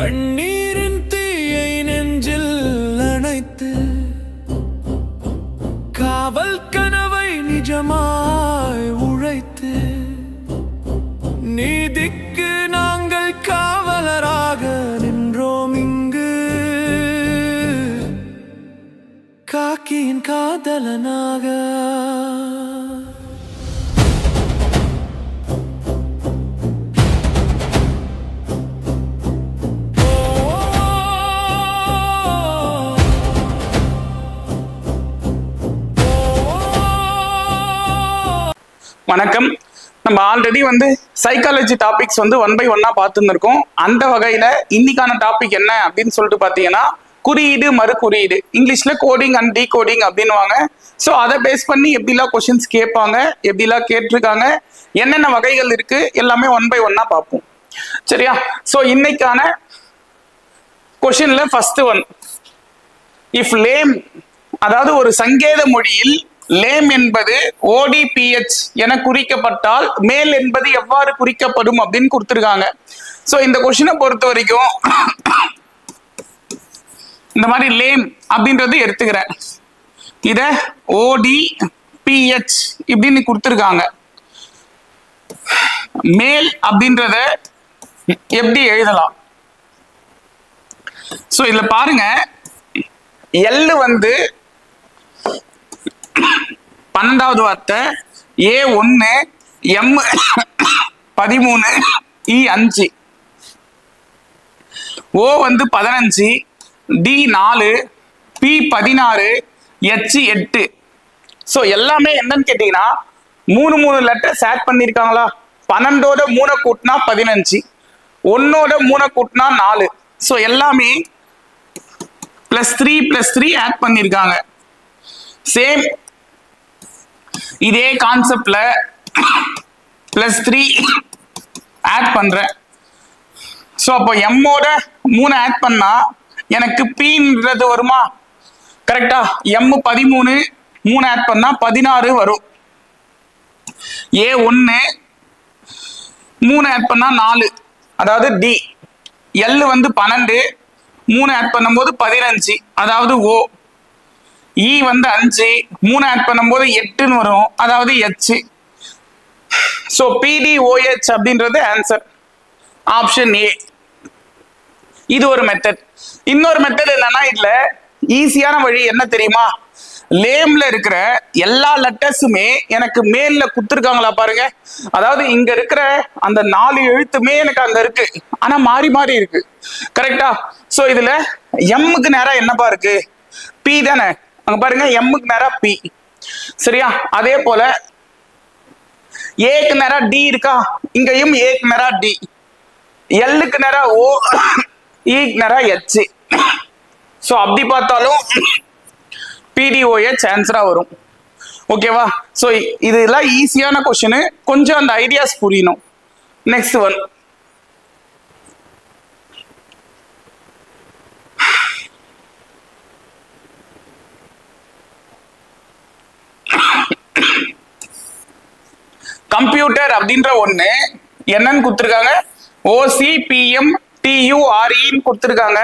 கண்ணீரின் தீயை நெஞ்சில் அணைத்து காவல் கனவை நிஜமாய் உழைத்து நீதிக்கு நாங்கள் காவலராக நின்றோம் இங்கு காக்கியின் காதலனாக. வணக்கம். நம்ம ஆல்ரெடி சைக்காலஜி டாபிக்ஸ் 1 by 1 பார்த்துருக்கோம். அந்த வகையில இன்னைக்கான டாபிக் என்ன அப்படின்னு சொல்லிட்டு பார்த்தீங்கன்னா, குறியீடு மறு குறியீடு, இங்கிலீஷ்ல கோடிங் அண்ட் டீகோடிங் அப்படின்னுவாங்க. ஸோ அதை பேஸ் பண்ணி எப்படிலாம் கொஸ்டின்ஸ் கேட்பாங்க, எப்படிலாம் கேட்டிருக்காங்க, என்னென்ன வகைகள் இருக்கு, எல்லாமே 1 by 1 பார்ப்போம். சரியா? ஸோ இன்னைக்கான கொஸ்டின்ல ஃபர்ஸ்ட் ஒன், இஃப் லேம், அதாவது ஒரு சங்கேத மொழியில் லேம் என்பது ODPH என குறிக்கப்பட்டால் மேல் என்பது எவ்வாறு குறிக்கப்படும் அப்படின்னு கொடுத்துருக்காங்க. ஸோ இந்த கொஸ்டினை பொறுத்த வரைக்கும் இந்த மாதிரி லேம் அப்படின்றது எடுத்துக்கிறேன். இத ODPH இப்படின்னு கொடுத்துருக்காங்க. மேல் அப்படின்றத எப்படி எழுதலாம்? ஸோ இதுல பாருங்க, எல் 12வது வார்த்தை, A1, M 13, E 5, O 15, D 4, P 16, H 8. So எல்லாமே என்னன்னு கேட்டீங்கன்னா 3 லெட்டர்ஸ் ஆட் பண்ணியிருக்காங்களா? 12ஓட 3 கூட்டினா 15, 1ஓட 3 கூட்டினா 4. ஸோ எல்லாமே +3 ஆட் பண்ணியிருக்காங்க. சேம் இதே கான்செப்ட்ல +3 ஆட் பண்றேன். ஸோ அப்போ எம்மோட 3 ஆட் பண்ணா எனக்கு Pன்றது வருமா? கரெக்டா? M 13, 3 ஆட் பண்ணா 16 வரும். A1 3 ஆட் பண்ணா 4, அதாவது D. L 12, 3 ஆட் பண்ணும்போது 15, அதாவது O. E 5, 3 ஆட் பண்ணும்போது 8ன்னு வரும், அதாவது H. ஸோ PDOH அப்படின்றது ஆன்சர், ஆப்ஷன் A. இது ஒரு மெத்தட். இன்னொரு மெத்தட் என்னன்னா, இதுல ஈஸியான வழி என்ன தெரியுமா? லேம்ல இருக்கிற எல்லா லெட்டர்ஸுமே எனக்கு மேல்ல குத்துருக்காங்களா பாருங்க. அதாவது இங்க இருக்கிற அந்த 4 எழுத்துமே எனக்கு அங்க இருக்கு, ஆனா மாறி மாறி இருக்கு. கரெக்டா? ஸோ இதுல எம்முக்கு நேரா என்னப்பா இருக்கு? P தானே. அங்க பாருங்க, எம்முக்கு நேரா P. சரியா? அதே போல ஏக்கு நேரா D இருக்கா? இங்கேயும் ஏக்கு நேரா D, எல்லுக்கு நேரா O, ஈக்கு நேரா H. ஸோ அப்படி பார்த்தாலும் PDOH ஆன்சரா வரும். ஓகேவா? ஸோ இதெல்லாம் ஈஸியான கொஸ்டின், கொஞ்சம் அந்த ஐடியாஸ் புரியணும். நெக்ஸ்ட் ஒன், கம்ப்யூட்டர் அப்படின்ற ஒண்ணு என்னன்னு கொடுத்துருக்காங்க? OCPM TURE கொடுத்துருக்காங்க.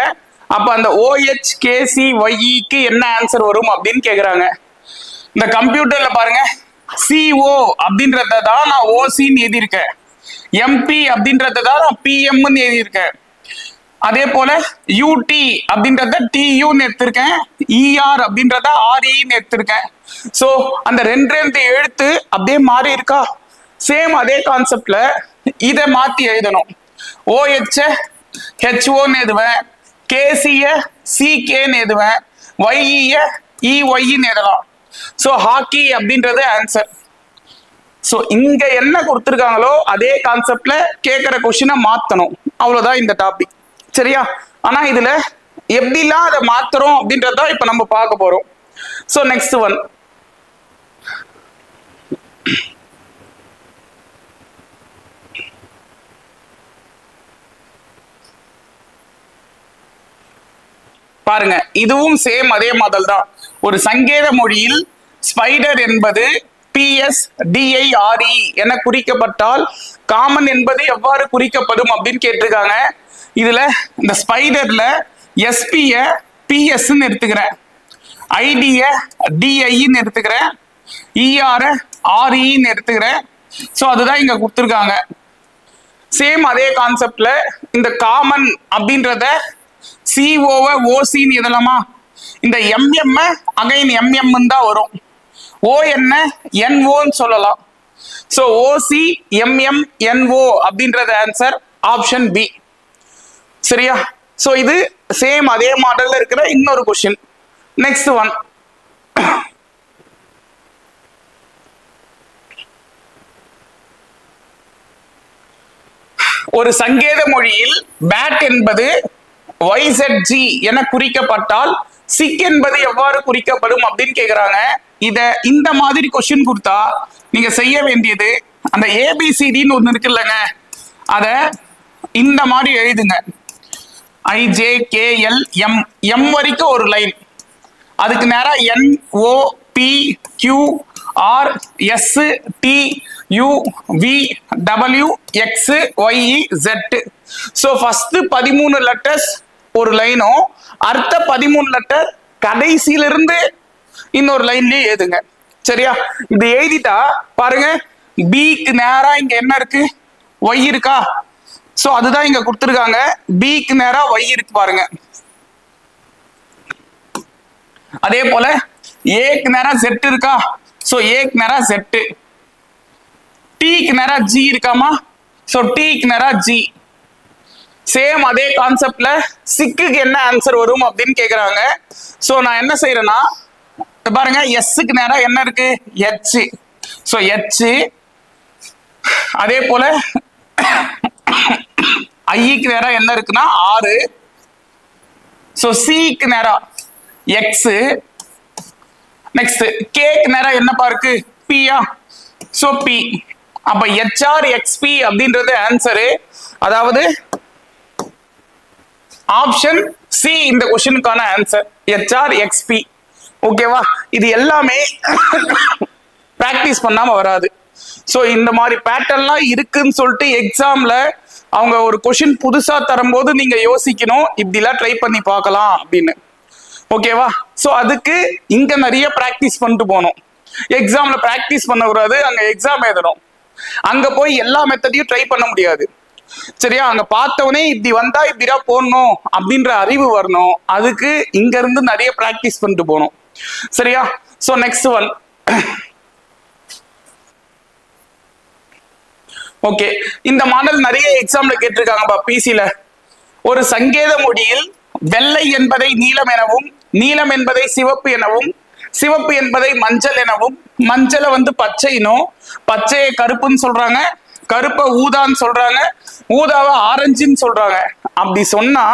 அப்ப அந்த OHKCYEக்கு என்ன ஆன்சர் வரும் அப்படின்னு கேக்குறாங்க. இந்த கம்ப்யூட்டர்ல பாருங்க, CO அப்படின்றத தான் நான் OCன்னு எழுதியிருக்கேன், MP அப்படின்றத தான் நான் PMன்னு எழுதியிருக்கேன். அதே போல UT அப்படின்றத TUன்னு எடுத்திருக்கேன், ER அப்படின்றத REன்னு எடுத்திருக்கேன். ஸோ அந்த 2 எழுத்து அப்படியே மாறி இருக்கா? சேம் அதே கான்செப்ட்ல இதை மாத்தி எழுதணும். OH HOன்னு எழுதுவேன், KC CKன்னு எழுதுவேன், YE EYன்னு எழுதலாம். ஸோ ஹாக்கி அப்படின்றது ஆன்சர். ஸோ இங்க என்ன கொடுத்துருக்காங்களோ அதே கான்செப்ட்ல கேட்கிற கொஸ்டினை மாத்தணும், அவ்வளவுதான் இந்த டாபிக். சரியா? ஆனா இதுல எப்படிலாம் அதை மாத்துறோம் அப்படின்றத இப்ப நம்ம பார்க்க போறோம். ஸோ நெக்ஸ்ட் ஒன், பாருங்க, இதுவும் சேம் அதே மாதிரி தான். ஒரு சங்கேத மொழியில் ஸ்பைடர் என்பது PSDIRE என குறிக்கப்பட்டால் காமன் என்பது எவ்வாறு குறிக்கப்படும் அப்படின்னு கேட்டிருக்காங்க. இதுல இந்த ஸ்பைடர்ல எஸ்பிய பிஎஸ்ன்னு எடுத்துக்கிறேன், ஐடிய டிஐன்னு எடுத்துக்கிறேன், இஆர் ஆர்இன்னு எடுத்துக்கிறேன். ஸோ அதுதான் இங்க கொடுத்துருக்காங்க. சேம் அதே கான்செப்ட்ல இந்த காமன் அப்படின்றத சிஓவை ஓசின்னு எழுதலாமா? இந்த எம்எம் அகைன் எம்எம் தான் வரும். ஓ என்ன என்ஓன்னு சொல்லலாம். ஸோ ஓசி எம்எம் என்ஓ அப்படின்றது ஆன்சர் ஆப்ஷன் பி. சரியா? ஸோ இது சேம் அதே மாடல்ல இருக்கிற இன்னொரு கொஸ்டின். நெக்ஸ்ட் ஒன், ஒரு சங்கேத மொழியில் பேட் என்பது YZG என குறிக்கப்பட்டால் சிக் என்பது எவ்வாறு குறிக்கப்படும் அப்படின்னு கேக்குறாங்க. இத இந்த மாதிரி கொஸ்டின் கொடுத்தா நீங்க செய்ய வேண்டியது அந்த ஏபிசிடின்னு ஒண்ணு இருக்குல்லங்க, அத இந்த மாதிரி எழுதுங்க. IJKLM எம் வரைக்கும் ஒரு லைன், அதுக்கு நேரா NOPQRSTUVWXYZ. ஸோ ஃபர்ஸ்ட் 13 லெட்டர்ஸ் ஒரு லைனும் அடுத்த 13 லெட்டர் கடைசியிலிருந்து இன்னொரு லைன்லயே எழுதுங்க. சரியா? இது எழுதிட்டா பாருங்க, பிக்கு நேரா இங்க என்ன இருக்கு? ஒய் இருக்கா? சோ அதுதான் இங்க கொடுத்துருக்காங்க. பிக்கு நேரா ஒய் இருக்கு பாருங்க. அதே போல ஏக்கு நேரா செட் இருக்கா? சோ ஏக்கு நேரா செட். டீக்கு நேரா ஜி இருக்காமா? சோ டீக்கு நேரா ஜி. சேம் அதே கான்செப்ட்ல சிக்குக்கு என்ன ஆன்சர் வரும் அப்படின்னு கேக்குறாங்க. சோ நான் என்ன செய்யறேன்னா பாருங்க, எஸ்க்கு நேரா என்ன இருக்கு? எச். So H. அதே போல ஐக்கு நேரா என்ன இருக்குன்னா 6. சோ சிக்கு நேரா எக்ஸ். நெக்ஸ்ட் கேக்கு நேரா என்னப்பா இருக்கு? பியா. So B. அப்ப HR XP அப்படின்றது ஆன்சரு. அதாவது ஆப்ஷன் சி இந்த கொஸ்டினுக்கான ஆன்சர் HR XP. ஓகேவா? இது எல்லாமே பிராக்டிஸ் பண்ணாம வராது. சோ இந்த மாதிரி பேட்டர்ன்லாம் இருக்குன்னு சொல்லிட்டு எக்ஸாம்ல அவங்க ஒரு கொஸ்டின் புதுசா தரும்போது நீங்க யோசிக்கணும், இப்படிலாம் ட்ரை பண்ணி பார்க்கலாம் அப்படின்னு. ஓகேவா? சோ அதுக்கு இங்க நிறைய பிராக்டிஸ் பண்ணிட்டு போகணும். எக்ஸாம்ல பிராக்டிஸ் பண்ண கூடாது, அங்க எக்ஸாம் எழுதணும். அங்க போய் எல்லா மெத்தடையும் ட்ரை பண்ண முடியாது. சரியா? அங்க பார்த்தவனே இப்படி வந்தா இப்படிதான் போடணும் அப்படின்ற அறிவு வரணும். அதுக்கு இங்க இருந்து நிறைய பிராக்டிஸ் பண்ணிட்டு போகணும். சரியா? So next one. ஓகே, இந்த மாடல் நிறைய எக்ஸாம்ல கேட்டிருக்காங்கப்பா பிசில. ஒரு சங்கேத மொழியில் வெள்ளை என்பதை நீலம் எனவும், நீலம் என்பதை சிவப்பு எனவும், சிவப்பு என்பதை மஞ்சள் எனவும், மஞ்சளை பச்சைனும், பச்சையை கருப்புன்னு சொல்றாங்க, கருப்பை ஊதான்னு சொல்றாங்க, ஊதாவை ஆரஞ்சுன்னு சொல்றாங்க. அப்படி சொன்னா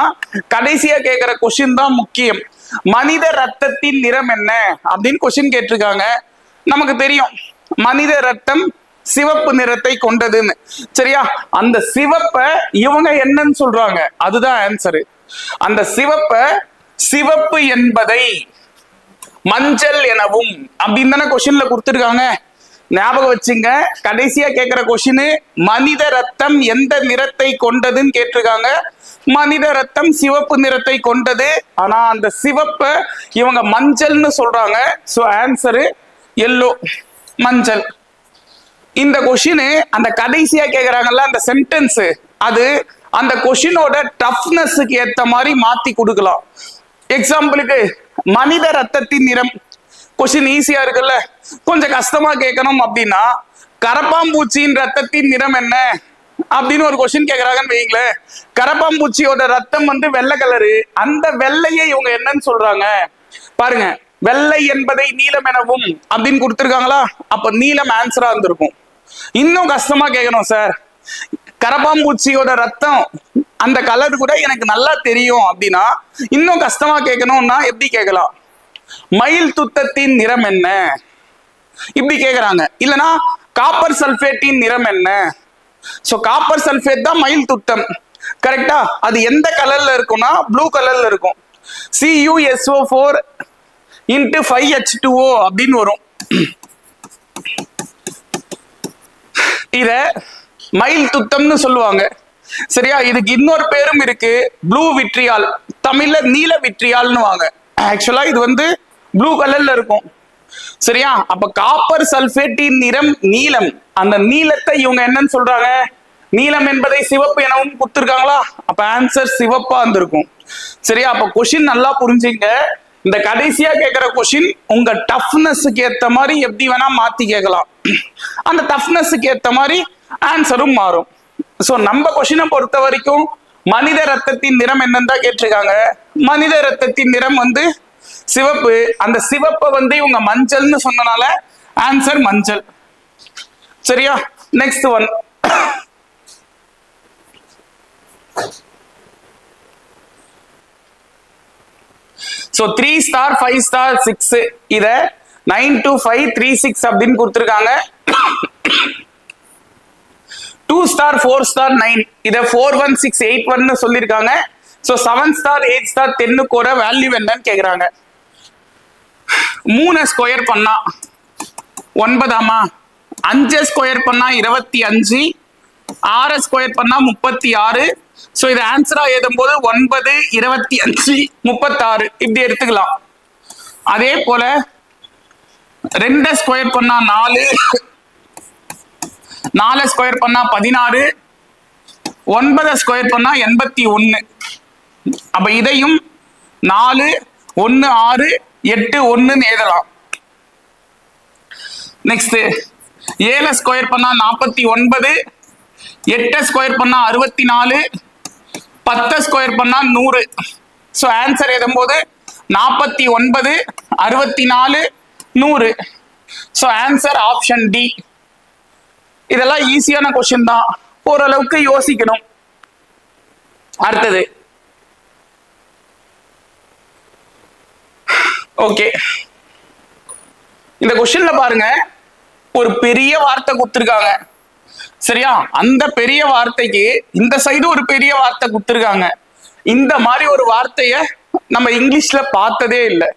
கடைசியா கேட்கிற கொஸ்டின் தான் முக்கியம். மனித ரத்தத்தின் நிறம் என்ன அப்படின்னு கொஸ்டின் கேட்டிருக்காங்க. நமக்கு தெரியும் மனித ரத்தம் சிவப்பு நிறத்தை கொண்டதுன்னு. சரியா? அந்த சிவப்ப இவங்க என்னன்னு சொல்றாங்க, அதுதான் ஆன்சரு. அந்த சிவப்ப சிவப்பு என்பதை மஞ்சள் எனவும் அப்படின்னு தானே கொஸ்டின்ல கொடுத்துருக்காங்க. ஞாபகம் வச்சுங்க, கடைசியா கேட்கிற கொஸ்டின் மனித ரத்தம் எந்த நிறத்தை கொண்டதுன்னு கேட்டிருக்காங்க. மனித ரத்தம் சிவப்பு நிறத்தை கொண்டது. ஆனா அந்த சிவப்ப இவங்க மஞ்சள்னு சொல்றாங்க. சோ ஆன்சரு எல்லோ, மஞ்சள். இந்த கொஸ்டின் அந்த கடைசியா கேக்குறாங்கல்ல அந்த சென்டென்ஸ், அது அந்த கொஸ்டினோட டஃப்னஸ்க்கு ஏத்த மாதிரி மாத்தி கொடுக்கலாம். எக்ஸாம்பிளுக்கு மனித ரத்தத்தின் நிறம் கொஸ்டின் ஈஸியா இருக்குல்ல, கொஞ்சம் கஷ்டமா கேட்கணும் அப்படின்னா கரப்பாம்பூச்சியின் ரத்தத்தின் நிறம் என்ன அப்படின்னு ஒரு கொஸ்டின் கேக்குறாங்கன்னு வைங்களேன். கரப்பாம்பூச்சியோட ரத்தம் வெள்ளை கலரு. அந்த வெள்ளையை இவங்க என்னன்னு சொல்றாங்க பாருங்க. வெள்ளை என்பதை நீலம் எனவும் அப்படின்னு கொடுத்துருக்காங்களா? அப்ப நீலம் ஆன்சரா இருந்திருக்கும். இன்னும் கஷ்டமா கேட்கணும் சார், கரப்பாம்பூச்சியோட ரத்தம் அந்த கலர் கூட எனக்கு நல்லா தெரியும் அப்படின்னா இன்னும் கஷ்டமா கேட்கணும்னா எப்படி கேட்கலாம்? மயில் துத்தத்தின் நிறம் என்ன இப்படி கேக்குறாங்க. இல்லனா காப்பர் சல்பேட்டின் நிறம் என்ன? சோ காப்பர் சல்பேட் தான் மயில் துத்தம். கரெக்டா? அது எந்த கலர்ல இருக்கும்னா ப்ளூ கலர்ல இருக்கும். CuSO4 × 5H2O அப்படின்னு வரும். இத மயில் துத்தம்னு சொல்லுவாங்க. சரியா? இதுக்கு இன்னொரு பேரும் இருக்கு, ப்ளூ விட்ரியால், தமிழ்ல நீல விட்ரியால்னு வாங்க. ஆக்சுவலா இது வந்து ப்ளூ கலர்ல இருக்கும். சரியா? அப்ப காப்பர் சல்பேட்டின் நிறம் நீலம். அந்த நீலத்தை இவங்க என்னன்னு சொல்றாங்க? நீலம் என்பதை சிவப்பு எனவும் கொடுத்திருக்காங்களா? அப்ப ஆன்சர் சிவப்பா இருந்திருக்கும். சரியா? அப்ப கொஸ்டின் நல்லா புரிஞ்சுங்க. இந்த கடைசியா கேட்கிற கொஸ்டின் உங்க டஃப்னஸ்க்கு ஏத்த மாதிரி எப்படி வேணா மாத்தி கேட்கலாம். அந்த டஃப்னஸ்க்கு ஏத்த மாதிரி ஆன்சரும் மாறும். சோ நம்ம கொஸ்டினை பொறுத்த வரைக்கும் மனித ரத்தத்தின் நிறம் என்னன்னு தான் கேட்டிருக்காங்க. மனித ரத்தத்தின் நிறம் வந்து சிவப்பு. அந்த சிவப்பை வந்து இவங்க மஞ்சள்னு சொன்னனால ஆன்சர் மஞ்சள். சரியா? Next one. So 3 star 5 star 6 இத 92536 அப்படின்னு கொடுத்திருக்காங்க. 2 ஸ்டார் 4 ஸ்டார் 9 இத 41681 சொல்லிருக்காங்க. சோ 7 ஸ்டார் 8 ஸ்டார் 10 கோட வேல்யூ என்னன்னு கேக்குறாங்க. 3 ஸ்கொயர் பண்ணா 9ஆமா, 5 ஸ்கொயர் பண்ணா 25, 6 ஸ்கொயர் பண்ணா 36. சோ இது ஆன்சரா எழுதும்போது 9, 25, 36 இப்படி எடுத்துக்கலாம். அதே போல 2 ஸ்கொயர் பண்ணா 4, 4 ஸ்கொயர் பண்ணா 16, 9 ஸ்கொயர் பண்ணா 81. அப்ப இதையும் 4, 1, 6, 8, 1 எழுதலாம். நெக்ஸ்ட் 7 ஸ்கொயர் பண்ணா 49, 8 ஸ்கொயர் பண்ணா 64, 10 ஸ்கொயர் பண்ணா 100. சோ ஆன்சர் எழுதும்போது 49, 64, 100. So answer option D. இதெல்லாம் ஈஸியான கொஸ்டின் தான், ஓரளவுக்கு யோசிக்கணும். அடுத்தது ஓகே, இந்த கொஸ்டின்ல பாருங்க, ஒரு பெரிய வார்த்தை கொடுத்திருக்காங்க. சரியா? அந்த பெரிய வார்த்தைக்கு இந்த சைடு ஒரு பெரிய வார்த்தை கொடுத்திருக்காங்க. இந்த மாதிரி ஒரு வார்த்தைய நம்ம இங்கிலீஷ்ல பார்த்ததே இல்லை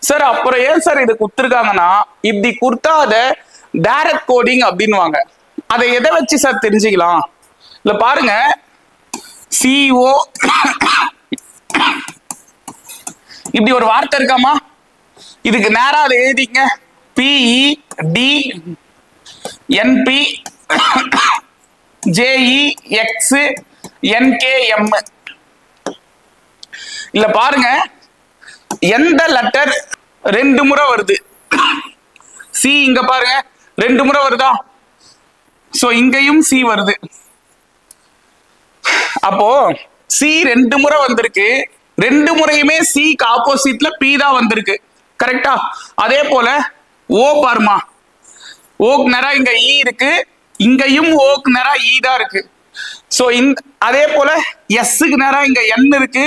சார். அப்புறம் ஏன் சார் இது கொடுத்திருக்காங்கன்னா, இப்படி கொடுத்தா அதை டைரக்ட் கோடிங் அப்படின்வாங்க. அதை எதை வச்சு சார் தெரிஞ்சுக்கலாம்? இல்ல பாருங்க, CO இப்படி ஒரு வார்த்தை இருக்காமா, இதுக்கு நேரா அதை எழுதிங்க, PEDNP JEXNKM. இல்ல பாருங்க, எந்த லெட்டர் 2 முறை வருது? சி இங்க பாருங்க 2 முறை வருதா? சோ இங்கேயும் சி வருது. அப்போ சி 2 முறை வந்திருக்கு. 2 முறையுமே சிக்கு ஆப்போசிட்ல பி தான் வந்திருக்கு. கரெக்டா? அதே போல ஓ பாருமா, ஓக்கு நேரா இங்க இ இருக்கு, இங்கேயும் ஓக்கு நேரா இ தான் இருக்கு. சோ அதே போல எஸ்க்கு நேரா இங்க என் இருக்கு,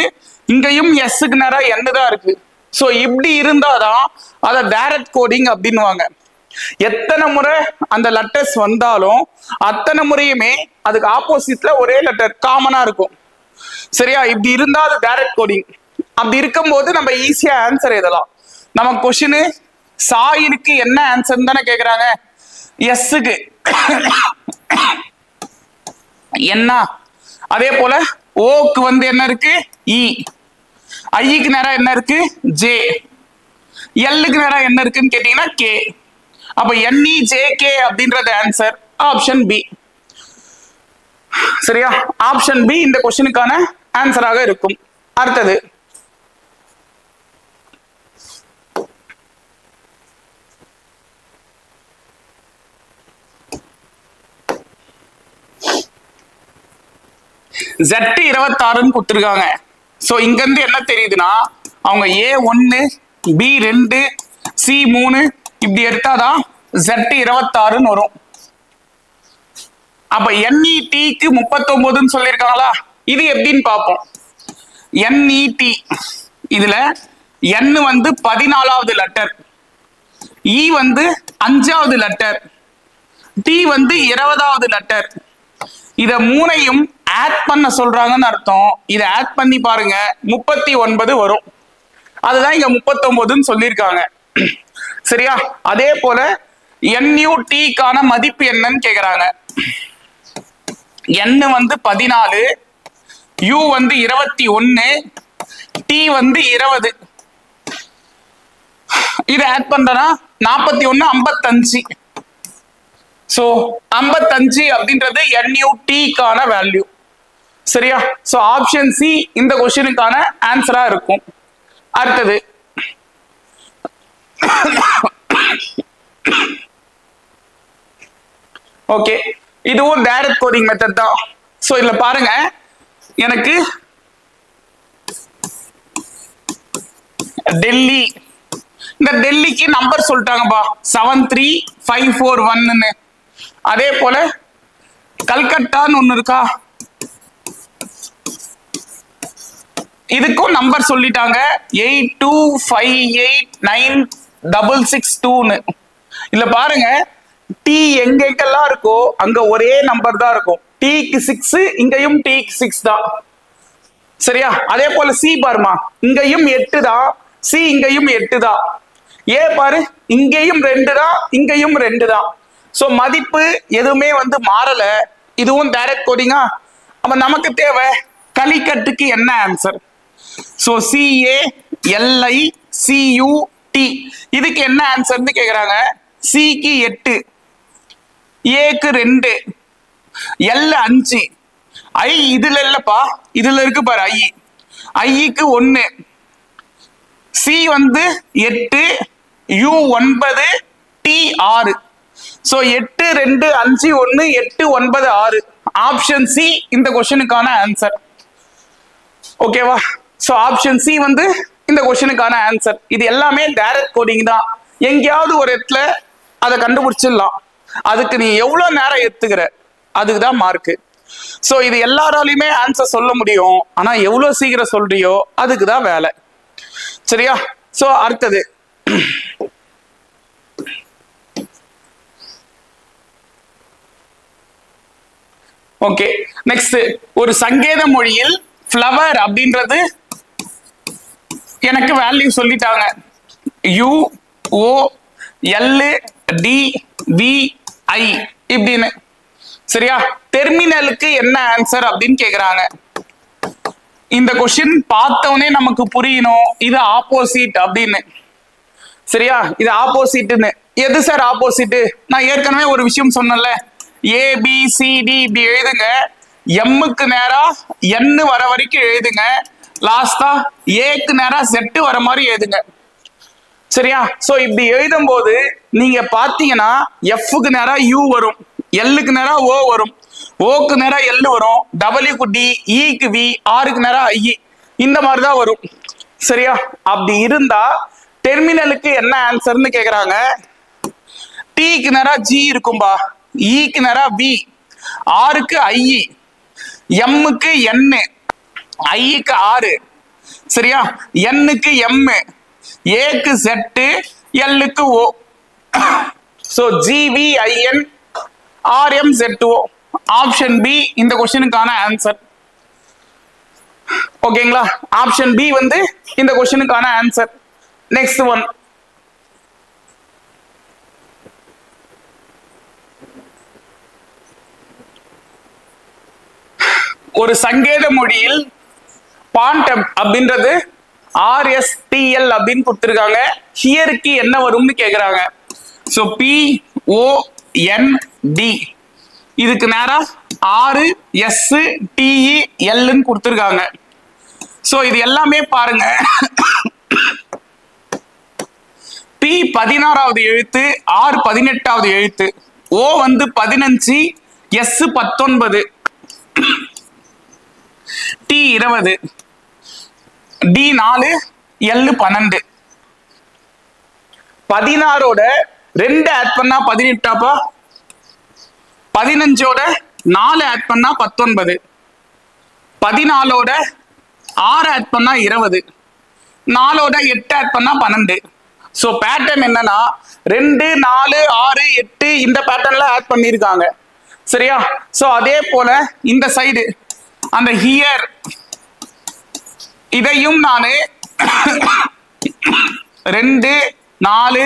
இங்கேயும் எஸ்க்கு நேரா என் தான் இருக்கு. சோ இப்படி இருந்தாதான் அத டைரக்ட் கோடிங் அப்படின்னுவாங்க. எத்தனை முறை அந்த லெட்டர்ஸ் வந்தாலும் அத்தனை முறையுமே அதுக்கு ஆப்போசிட்ல ஒரே லெட்டர் காமனா இருக்கும். சரியா? இப்படி இருந்தா அது டைரக்ட் கோடிங். அப்படி இருக்கும்போது நம்ம ஈஸியா ஆன்சர் எழுதலாம். நம்ம கொஸ்டின் சாயிலுக்கு என்ன ஆன்சர் தானே கேக்குறாங்க. எஸ்ஸுக்கு என்ன, அதே போல ஓக்கு வந்து என்ன இருக்கு? இ. ஐக்கு நேரா என்ன இருக்கு? ஜே. எல்லுக்கு நேரா என்ன இருக்குன்னு கேட்டீங்கன்னா கே. அப்ப NEJK அப்படின்றது ஆன்சர் ஆப்ஷன் பி. சரியா? ஆப்ஷன் பி இந்த கொஸ்டினுக்கான ஆன்சராக இருக்கும். அடுத்தது Z26 கொடுத்திருக்காங்க. சோ இங்க இருந்து என்ன தெரியுதுன்னா, அவங்க A1, B2, C3 இப்படி எடுத்தாதான் Z26 வரும். அப்ப NETக்கு 39 சொல்லியிருக்காங்களா? இது எப்படின்னு பார்ப்போம். NET இதுல N வந்து 14வது லெட்டர், E வந்து 5வது லெட்டர், T வந்து 20வது லெட்டர். இத மூணையும் ஆட் பண்ண சொல்றாங்கன்னு அர்த்தம். இதை ஆட் பண்ணி பாருங்க 39 வரும். அதுதான் இங்க 39ன்னு சொல்லியிருக்காங்க. சரியா? அதே போல NUTக்கான மதிப்பு என்னன்னு கேக்குறாங்க. n வந்து 14, u வந்து 21, t வந்து 20. இதை ஆட் பண்றனா 41 55. சோ 55 அப்படின்றது NUT கான வேல்யூ. சரியா? சோ ஆப்ஷன் சி இந்த क्वेश्चनக்கான ஆன்சரா இருக்கும். அடுத்தது ஓகே, இதுவும் டைரக்ட் கோடிங் மெத்தட் தான். சோ இதுல பாருங்க, எனக்கு டெல்லி, இந்த டெல்லிக்கு நம்பர் சொல்லிட்டாங்கப்பா 73541. அதே போல கல்கட்டான்னு ஒண்ணு இருக்கா, இதுக்கும் நம்பர் சொல்லிட்டாங்க 82589662. இதுல பாருங்க, டி எங்கெங்கெல்லாம் இருக்கோ அங்க ஒரே நம்பர் தான் இருக்கும். டீக்கு 6, இங்கேயும் டீக்கு 6 தான். சரியா? அதே போல சி பாருமா, இங்கேயும் 8 தான், சி இங்கேயும் 8 தான். ஏ பாரு, இங்கேயும் 2 தான், இங்கேயும் 2 தான். சோ மதிப்பு எதுவுமே வந்து மாறல. இதுவும் டைரக்ட் கோடிங்கா. அப்ப நமக்கு தேவை கலிக்கட்டுக்கு என்ன ஆன்சர். சோ CALICUT, இதுக்கு என்ன ஆன்சர்னு கேக்குறாங்க. சிக்கு 8, ஏக்கு 2, எல் 5, ஐ இதுல இல்லப்பா, இதுல இருக்கு பாரு ஐ, ஐக்கு 1, சி வந்து 8, U 9, D 6. So 8 2 5 1 8 9 6. Option C இந்த क्वेश्चनக்கான ஆன்சர். ஓகேவா? சோ ஆப்ஷன் சி வந்து இந்த क्वेश्चनக்கான ஆன்சர். இது எல்லாமே டைரக்ட் கோடிங் தான். எங்கேயாவது ஒரு இடத்துல அதை கண்டுபிடிச்சிடலாம். அதுக்கு நீ எவ்வளவு நேரம் எடுத்துக்கிற, அதுக்கு தான் மார்க். சோ இது எல்லாராலையுமே ஆன்சர் சொல்ல முடியும், ஆனா எவ்வளவு சீக்கிரம் சொல்றியோ அதுக்கு தான் வேலை. சரியா? சோ அடுத்தது ஓகே, நெக்ஸ்ட் ஒரு சங்கேத மொழியில் ஃப்ளவர் அப்படின்றது எனக்கு வேல்யூ சொல்லிட்டாங்க. U O L T V I இப்படின்னு. சரியா? டெர்மினலுக்கு என்ன ஆன்சர் அப்படின்னு கேக்குறாங்க. இந்த क्वेश्चन பார்த்தவனே நமக்கு புரியணும், இது ஆப்போசிட் அப்படின்னு. சரியா? இது ஆப்போசிட்னு. எது சார் ஆப்போசிட்? நான் ஏற்கனவே ஒரு விஷயம் சொன்னேன்ல, ABCD இப்படி எழுதுங்க, எம்முக்கு நேரா N வர வரைக்கும் எழுதுங்க, லாஸ்டா ஏக்கு நேரா Z வர மாதிரி எழுதுங்க. சரியா? சோ இப்படி எழுதும் போது நீங்க பாத்தீங்கன்னா எஃப்க்கு நேரா யூ வரும், எல்லுக்கு நேரா ஓ வரும், ஓக்கு நேரா எல் வரும், டபிள்யூக்கு டி, ஈக்கு வி, ஆருக்கு நேரா ஐ, இந்த மாதிரி தான் வரும். சரியா? அப்படி இருந்தா டெர்மினலுக்கு என்ன ஆன்சர்னு கேக்குறாங்க. டீக்கு நேரா ஜி இருக்கும்பா, ஈக்கு நேரா வி, ஆருக்கு ஐ, எம்முக்கு என், ஐக்கு ஆறு. சரியா? என்னுக்கு எம், ஏக்கு செட்டு, எல்லுக்கு ஓ. சோ ஜிவிஐஎன் ஆர்எம் செட் ஓ. ஆப்ஷன் பி இந்த क्वेश्चनக்கான ஆன்சர். ஓகேங்களா? ஆப்ஷன் பி வந்து இந்த क्वेश्चनக்கான ஆன்சர். நெக்ஸ்ட் ஒன், ஒரு சங்கேத மொழியில் பாண்ட் அப்படின்றது RSTL அப்படின்னு கொடுத்திருக்காங்க. ஹியருக்கு என்ன வரும்னு கேக்குறாங்க. சோ POND, இதுக்கு நேரா RSTEL கொடுத்திருக்காங்க. சோ இது எல்லாமே பாருங்க, P 16வது எழுத்து, R 18வது எழுத்து, O வந்து 15, S 19, T 20, D 4, L 12. 16ஓட 2 add பண்ணா 18ஆப்பா, 15ஓட 4 ஆட் பண்ணா 19, 14ஓட 6 ஆட் பண்ணா 20, 4ஓட 8 ஆட் பண்ணா 12. சோ பேட்டர்ன் என்னன்னா 2 4 6 8 இந்த பேட்டர்ன்ல ஆட் பண்ணிருக்காங்க. சரியா? சோ அதே போல இந்த சைடு அந்த ஹியர் இதையும் நானு 2 4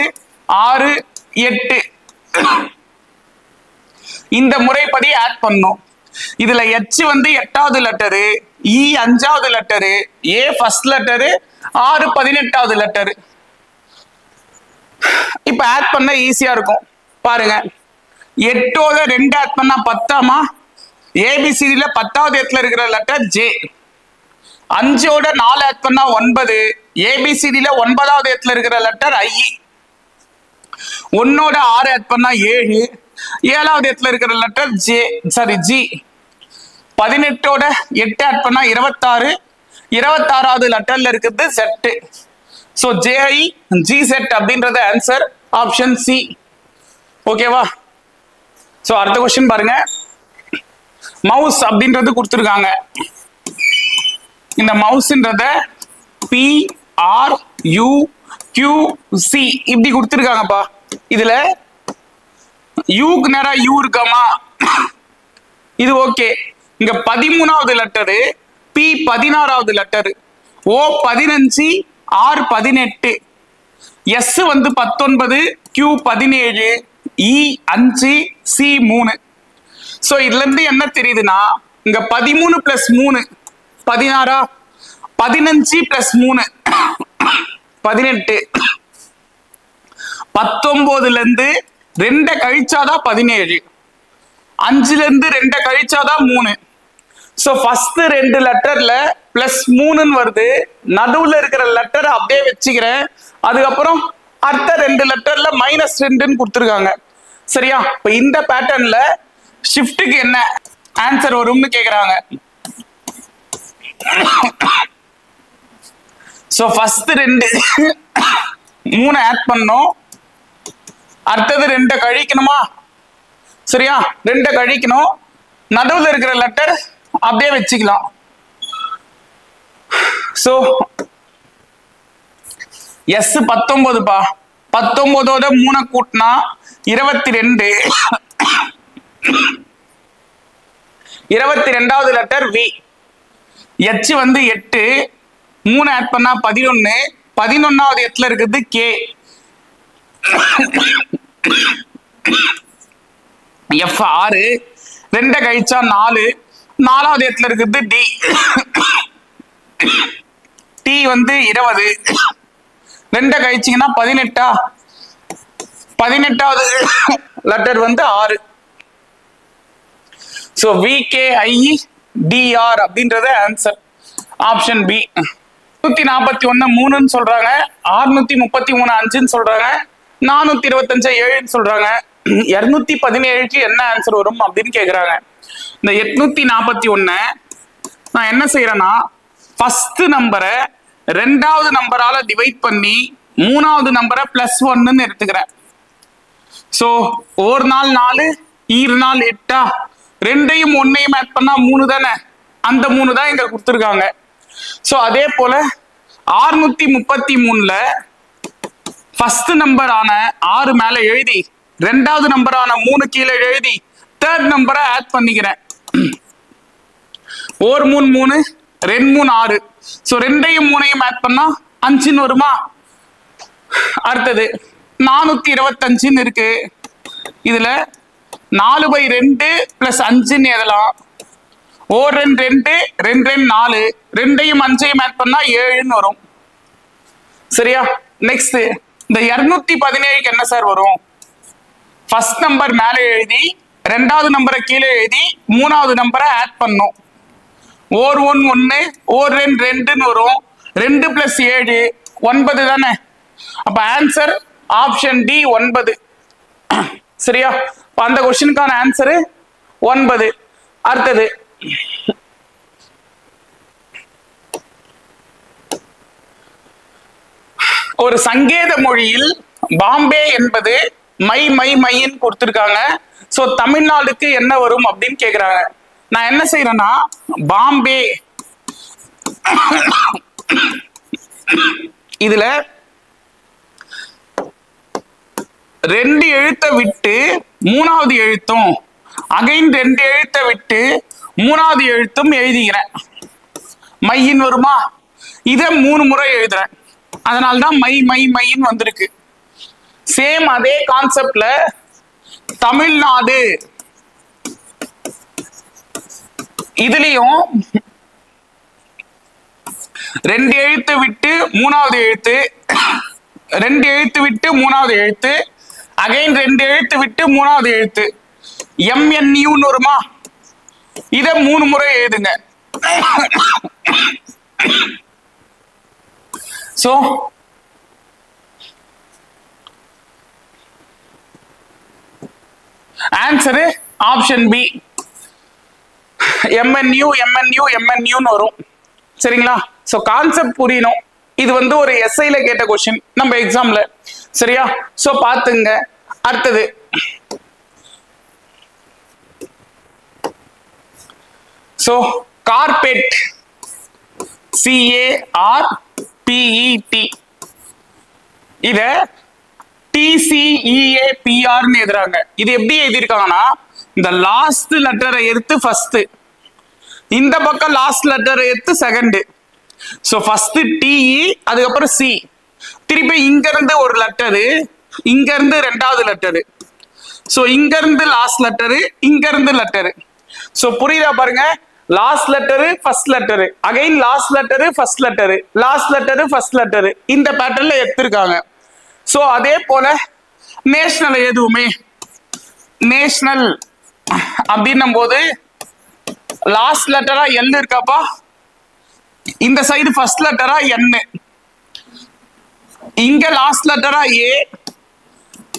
6 8 இந்த முறைப்படி ஆட் பண்ணும். இதுல H வந்து 8வது லெட்டரு, E 5வது letter, A first letter, R 18வது லெட்டரு. இப்ப ஆட் பண்ண ஈஸியா இருக்கும். பாருங்க, 8ஓட 2 ஆட் பண்ணா 10ஆமா? ஏபிசிடில 10வது இடத்துல இருக்கிற லெட்டர் J. 5ஓட 4 ஆட் பண்ணா 9, ஏபிசிடில 9வது இடத்துல இருக்கிற லெட்டர் I. 1ஓட 6 ஆட் பண்ணா 7, 7வது இடத்துல இருக்கிற லெட்டர் G. 18ஓட 8 ஆட் பண்ணா 26, 26வது லெட்டர்ல இருக்கிறது Z. சோ JIGZ அப்படின்றது ஆன்சர் ஆப்ஷன் சி. ஓகேவா? சோ அடுத்த क्वेश्चन பாருங்க. மவுஸ் அப்படின்றது கொடுத்திருக்காங்க. இந்த மவுஸ்ன்றத PRUQC இப்படி கொடுத்திருக்காங்கப்பா. இதுல யூக்கு நேரா யூ இருக்காமா? இது ஓகே. இங்க 13வது லெட்டரு, P 16வது லெட்டரு, O 15, R 18, S வந்து 19, Q 17, E 5, C 3. சோ இதுல இருந்து என்ன தெரியுதுன்னா, இங்க 13 பிளஸ் 3 16, 15 பிளஸ் 3 18, 19ல இருந்து 2 கழிச்சாதான் 17, 5ல இருந்து 2 கழிச்சாதான் 3. சோ ஃபர்ஸ்ட் 2 லெட்டர்ல பிளஸ் 3ன்னு வருது. நடுவுல இருக்கிற லெட்டர் அப்படியே வச்சுக்கிறேன். அதுக்கப்புறம் அடுத்த 2 லெட்டர்ல -2ன்னு கொடுத்துருக்காங்க. சரியா? இப்ப இந்த பேட்டர்ன்ல ஷிஃப்ட்டுக்கு என்ன ஆன்சர் வரும்னு கேக்குறாங்க. சோ ஃபர்ஸ்ட் 2 3 ஆட் பண்ணோம். அடுத்தது 2 கழிக்கணுமா? சரியா? 2 கழிக்கணும். நடுவுல இருக்கிற லெட்டர் அப்படியே வச்சுக்கலாம். சோ S 19 பா. 19ஓட 3 கூட்டினா 22. 22வது லெட்டர் V. H வந்து 8, 3 ஆட் பண்ணா 11, 11வது இடத்துல இருக்குது K. F 6, 2 கழிச்சா 4, 4வது இடத்துல இருக்குது D. T வந்து 20, 2 கழிச்சிங்கன்னா 18, 18வது லெட்டர் வந்து 6. சோ VKIDR அப்படின்றது ஆன்சர் ஆப்ஷன் பி. 141 3ன்னு சொல்றாங்க, 633 5ன்னு சொல்றாங்க, 425 7ன்னு சொல்றாங்க. 217க்கு என்ன ஆன்சர் வரும் அப்படின்னு கேக்குறாங்க. இந்த 841 நான் என்ன செய்யறேன்னா, ஃபர்ஸ்ட் நம்பரை 2வது நம்பரால டிவைட் பண்ணி 3வது நம்பரை +1ன்னு எடுத்துக்கிறேன். சோ ஒரு நாள் 4, ஈர் நாள் 8, 2யும் 1யும் ஆட் பண்ணா 3 தானே? அந்த 3 தான் இங்க கொடுத்துருக்காங்க. சோ அதே போல 633ல ஃபர்ஸ்ட் நம்பர் ஆன 6 மேல எழுதி, 2வது நம்பர் ஆன 3 கீழே எழுதி, 3rd நம்பரை ஆட் பண்ணிக்கிறேன். 1 3 3, 2 3 6. சோ 2யும் 3யும் ஆட் பண்ணா 5ன்னு வருமா? அடுத்தது 425ன்னு இருக்கு. இதுல 4/2 + 5ன்னு எழுதலாம். 1 2 2, 2 2 4, 2யும் 5யும் ஆட் பண்ணா 7ன்னு வரும். சரியா? நெக்ஸ்ட் இந்த 217க்கு என்ன சார் வரும்? ஃபர்ஸ்ட் நம்பர் மேலே எழுதி, 2வது நம்பரை கீழே எழுதி, 3வது நம்பரை ஆட் பண்ணும். 1 1 1, 1 2 2ன்னு வரும். 2 + 7 9 தானே? அப்ப ஆன்சர் ஆப்ஷன் டி 9. சரியா? அந்த क्वेश्चनக்கான ஆன்சர் 9. அடுத்தது ஒரு சங்கேத மொழியில் பாம்பே என்பது மை மை மைன்னு கொடுத்திருக்காங்க. சோ தமிழ்நாடுக்கு என்ன வரும் அப்படின்னு கேக்குறாங்க. நான் என்ன செய்யறேன்னா, பாம்பே இதுல 2 எழுத்தை விட்டு 3வது எழுத்தும், அகைன் 2 எழுத்தை விட்டு 3வது எழுத்தும் எழுதிக்கிறேன். மையின் வருமா? இத 3 முறை எழுதுறேன். அதனால்தான் மை மை மைன்னு வந்திருக்கு. சேம் அதே கான்செப்ட்ல தமிழ்நாடு இதுலயும் 2 எழுத்து விட்டு 3வது எழுத்து, 2 எழுத்து விட்டு 3வது எழுத்து, அகைன் 2 எழுத்து விட்டு 3வது எழுத்து, MNUன்னு வருமா? இத 3 முறை எழுதுங்க. So answer option B, MNU MNU MNUன்னு வரும். சரிங்களா? சோ கான்செப்ட் புரியணும். இது வந்து ஒரு எஸ்ஐல கேட்ட क्वेश्चन நம்ம எக்ஸாம்ல. சரியா? சோ பாத்துங்க. அடுத்தது சோ கார்பெட், CARPET, இத TCEAPR ன்னு எழுதுறாங்க. இது எப்படி எழுதிருக்காங்கன்னா, இந்த லாஸ்ட் லெட்டரை எடுத்து ஃபர்ஸ்ட், இந்த பக்கம் லாஸ்ட் லெட்டரை எடுத்து செகண்ட். சோ ஃபர்ஸ்ட் TE, அதுக்கப்புறம் C, திருப்பி இங்க இருந்து ஒரு லெட்டரு, இங்க இருந்து 2வது லெட்டரு. சோ இங்க இருந்து லாஸ்ட் லெட்டரு, இங்க இருந்து லெட்டரு. சோ புரியுதா பாருங்க? Last letter first letter, again last letter first letter, last letter first letter, இந்த பேட்டர்ன்ல எடுத்திருக்காங்க. சோ அதே போல நேஷனல் எதுவுமே நேஷனல் அப்படின்னும் போது லாஸ்ட் லெட்டரா L இருக்காப்பா, இந்த சைடு ஃபர்ஸ்ட் லெட்டரா N, இங்க லாஸ்ட் லெட்டரா A,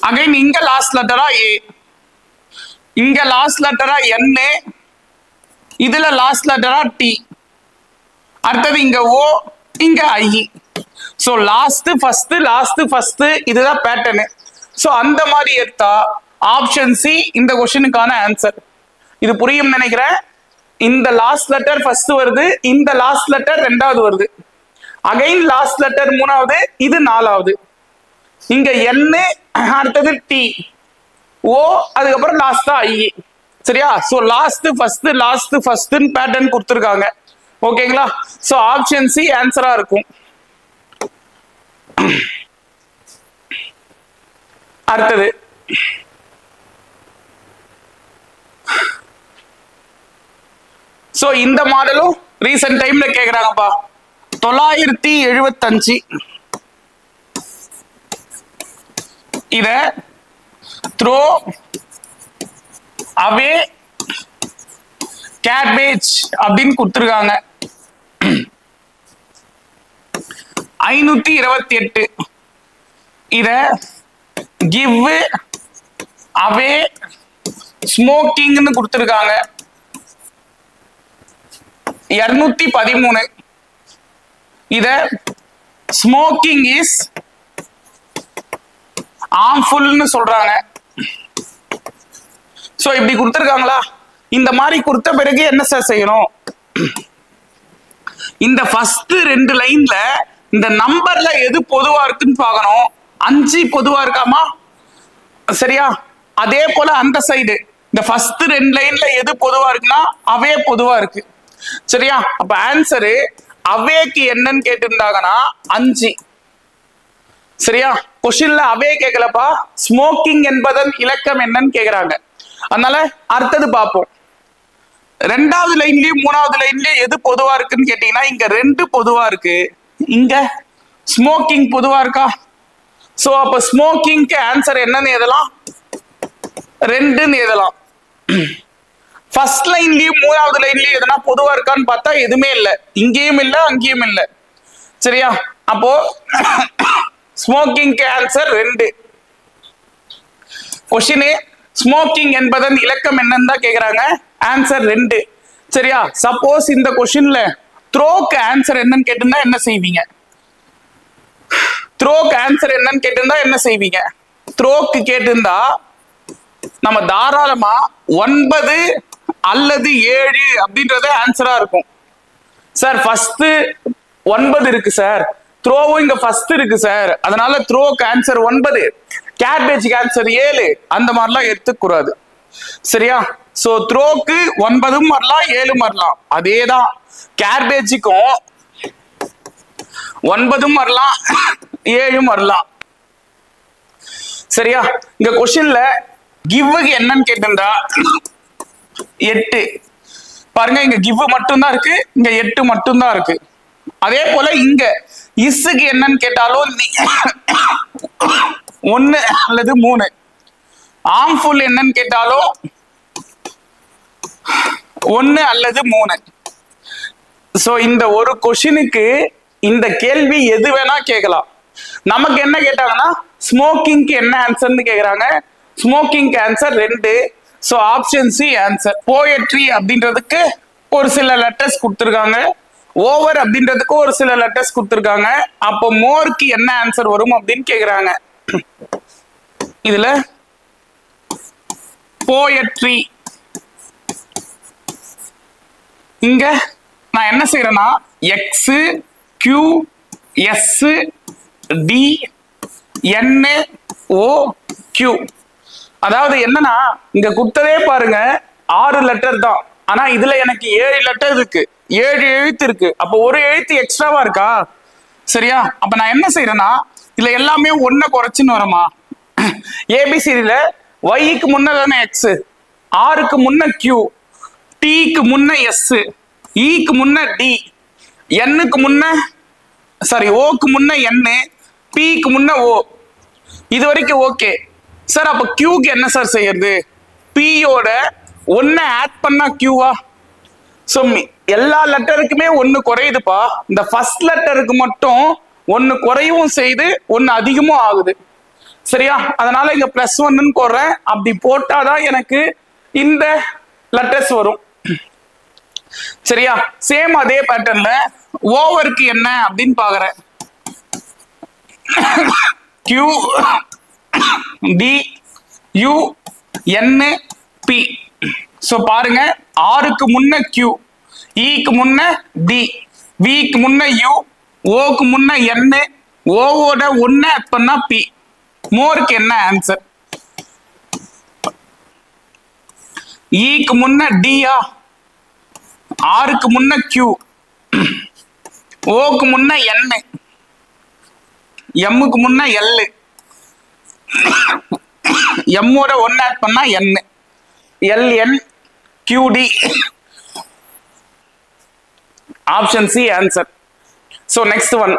அகைன் இங்க லாஸ்ட் லெட்டரா A, இங்க லாஸ்ட் லெட்டரா N, இதுல லாஸ்ட் லெட்டரா T, அடுத்தது இங்க O, இங்க I. So last first last first, இதுதான் பேட்டர்ன். சோ அந்த மாதிரி எடுத்தா ஆப்ஷன் சி இந்த क्वेश्चनக்கான ஆன்சர். இது புரியும் நினைக்கிறேன். இந்த லாஸ்ட் லெட்டர் ஃபர்ஸ்ட் வருது, இந்த லாஸ்ட் லெட்டர் 2வது வருது, அகைன் லாஸ்ட் லெட்டர் 3வது, இது 4வது, இங்க N, அடுத்தது T, O, அதுக்கப்புறம் லாஸ்டா I. சரியா? So last first last first pattern கொடுத்திருக்காங்க. ஓகேங்களா? சோ ஆப்ஷன் சி ஆன்சரா இருக்கும். அடுத்தது சோ இந்த மாடலும் ரீசன்ட் டைம்ல கேக்குறாங்கப்பா. 975 இத த்ரோ அவே கேபேஜ் அப்படின்னு கொடுத்திருக்காங்க. 528 இத கிவ் அவே ஸ்மோக்கிங்னு கொடுத்திருக்காங்க. 213 இத ஸ்மோக்கிங் இஸ் ஹார்ம்ஃபுல்னு சொல்றாங்க. சோ இப்படி கொடுத்திருக்காங்களா? இந்த மாதிரி கொடுத்த பிறகு என்ன சார் செய்யணும்? இந்த ஃபர்ஸ்ட் 2 லைன்ல இந்த நம்பர்ல எது பொதுவா இருக்குன்னு பார்க்கணும். 5 பொதுவா இருக்காமா? சரியா? அதே போல அந்த சைடு இந்த ஃபர்ஸ்ட் 2 லைன்ல எது பொதுவா இருக்குன்னா அவே பொதுவா இருக்கு. சரியா? அப்ப ஆன்சரு அவேக்கு என்னன்னு கேட்டிருந்தாங்கன்னா 5. சரியா? கொஸ்டின்ல அவே கேட்கலப்பா, ஸ்மோக்கிங் என்பதன் இலக்கம் என்னன்னு கேக்குறாங்க. அதனால அடுத்தது பார்ப்போம். 2வது லைன்லயும் 3வது லைன்லயும் எது பொதுவா இருக்குன்னு கேட்டீங்கன்னா இங்க 2 பொதுவா இருக்கு, இங்க ஸ்மோக்கிங் பொதுவா இருக்கா? சோ அப்ப ஸ்மோக்கிங்க்கு ஆன்சர் என்னன்னு எழுதலாம்? 2ன்னு எழுதலாம். ஃபர்ஸ்ட் லைன்லயும் 3வது லைன்லயும் எதனா பொதுவா இருக்கான்னு பார்த்தா எதுவுமே இல்ல, இங்கேயும் இல்ல அங்கேயும் இல்ல. சரியா? அப்போ ஸ்மோக்கிங்க்கு ஆன்சர் 2. கொஸ்டின் ஸ்மோக்கிங் என்பதன் இலக்கம் என்னன்னு தான் கேக்குறாங்க. ஆன்சர் 2. சரியா? சப்போஸ் இந்த கொஸ்டின்ல த்ரோக்கு ஆன்சர் என்னன்னு கேட்டிருந்தா என்ன செய்வீங்க? த்ரோக்கு ஆன்சர் என்னன்னு கேட்டிருந்தா என்ன செய்வீங்க? த்ரோக்கு கேட்டிருந்தா நம்ம தாராளமா 9 அல்லது 7 அப்படின்றத ஆன்சரா இருக்கும். சார் ஃபர்ஸ்ட் 9 இருக்கு சார், த்ரோவும் இங்க ஃபர்ஸ்ட் இருக்கு சார், அதனால த்ரோக்கு ஆன்சர் 9, கேபேஜ்க்கு ஆன்சர் 7, அந்த மாதிரிலாம் எடுத்துக்கூடாது. சரியா? சோ த்ரோக்கு 9 வரலாம் 7 வரலாம். அதேதான் கேபேஜுக்கும் 9 வரலாம் 7 வரலாம். சரியா? இங்க கொஸ்டின்ல கிவ்வுக்கு என்னன்னு கேட்டிருந்தா 8, பாருங்க இங்க கிவ் மட்டும் தான் இருக்கு, இங்க 8 மட்டும் தான் இருக்கு. அதே போல இங்க இஸ்ஸுக்கு என்னன்னு கேட்டாலும் 1 அல்லது 3, ஆர்ம்ஃபுல் என்னன்னு கேட்டாலும் 1 அல்லது 3. சோ இந்த ஒரு கொஸ்டினுக்கு இந்த கேள்வி எது வேணா கேட்கலாம். நமக்கு என்ன கேட்டாங்கன்னா ஸ்மோக்கிங்க்கு என்ன ஆன்சர்னு கேக்குறாங்க. ஸ்மோக்கிங்க்கு answer 2. So option C answer. Poetry அப்படின்றதுக்கு ஒரு சில லெட்டர்ஸ் கொடுத்துருக்காங்க, ஓவர் அப்படின்றதுக்கு ஒரு சில லெட்டர்ஸ் கொடுத்துருக்காங்க. அப்போ மோருக்கு என்ன ஆன்சர் வரும் அப்படின்னு கேக்குறாங்க. இதுல போயட்ரி, இங்க நான் என்ன செய்யறேன்னா X Q S T N ஓ கியூ. அதாவது என்னன்னா இங்க கொடுத்ததே பாருங்க 6 லெட்டர் தான், ஆனா இதுல எனக்கு 7 லெட்டர் இருக்கு, 7 எழுத்து இருக்கு. அப்ப ஒரு எழுத்து எக்ஸ்ட்ராவா இருக்கா? சரியா? அப்ப நான் என்ன செய்யறேன்னா இதுல எல்லாமே 1 குறைச்சுன்னு வரமா. ஏபிசிடில ஒய்க்கு முன்ன தானே எக்ஸ், ஆருக்கு முன்ன கியூ, டிக்கு முன்ன எஸ், இக்கு முன்ன டி, என்னுக்கு முன்ன ஓக்கு முன்ன என், பிக்கு முன்ன ஓ. இது வரைக்கும் ஓகே சார். அப்ப கியூக்கு என்ன சார் செய்யறது? பியோட 1 ஆட் பண்ணா கியூவா? சோ எல்லா லெட்டருக்குமே 1 குறையுதுப்பா. இந்த ஃபர்ஸ்ட் லெட்டருக்கு மட்டும் 1 குறையவும் செய்து 1 அதிகமும் ஆகுது. சரியா? அதனால இங்க +1 போடுறேன். அப்படி போட்டாதான் எனக்கு இந்த லெட்டர்ஸ் வரும். சரியா? சேம் அதே பேட்டர்ன்ல ஓவருக்கு என்ன அப்படின்னு பாக்குறேன். Q D U N P. So பாருங்க, ஆருக்கு முன்ன Q, ஈக்கு முன்ன D, விக்கு முன்ன U, ஓக்கு முன்ன N, ஓவோட 1 ஆட் பண்ணா P. மோருக்கு என்ன ஆன்சர்? ஈக்கு முன்ன டியா, ஆருக்கு முன்ன Q, ஓக்கு முன்ன N, எம்முக்கு முன்ன L, எம்மோட 1 ஆட் பண்ணா N, LN QD. Option C answer. So next one,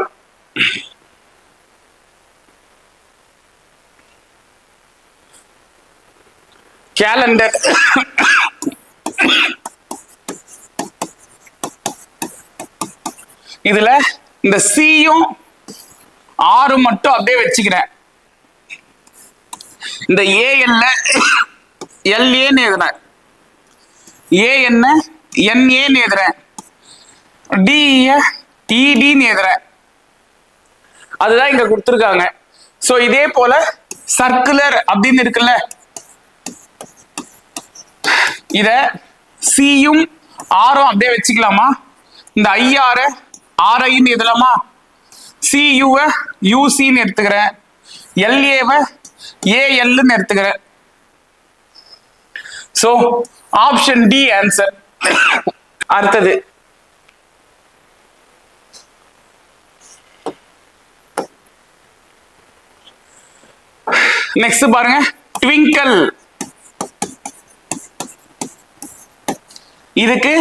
calendar. இதுல இந்த சியும் ஆறும் மட்டும் அப்படியே வச்சுக்கிறேன். இந்த ஏஎல்ல எல்ஏன்னு எழுதுறேன், ஏஎன்ன என்ஏன்னு எழுதுறேன், டிஇய இடின்னு எழுதுறேன். அதுதான் இங்க கொடுத்துருக்காங்க. சோ இதே போல சர்க்குலர் அப்படின்னு இருக்குல்ல, இத சியும் ஆரும் அப்படியே வச்சுக்கலாமா? இந்த ஐஆர ஆரைன்னு எழுதலாமா? சியூவ யூசின்னு எடுத்துக்கிறேன், எல்ஏவ ஏஎல்னு எடுத்துக்கிறேன். So option D answer. அடுத்தது நெக்ஸ்ட் பாருங்க, ட்விங்கிள். இதுக்கு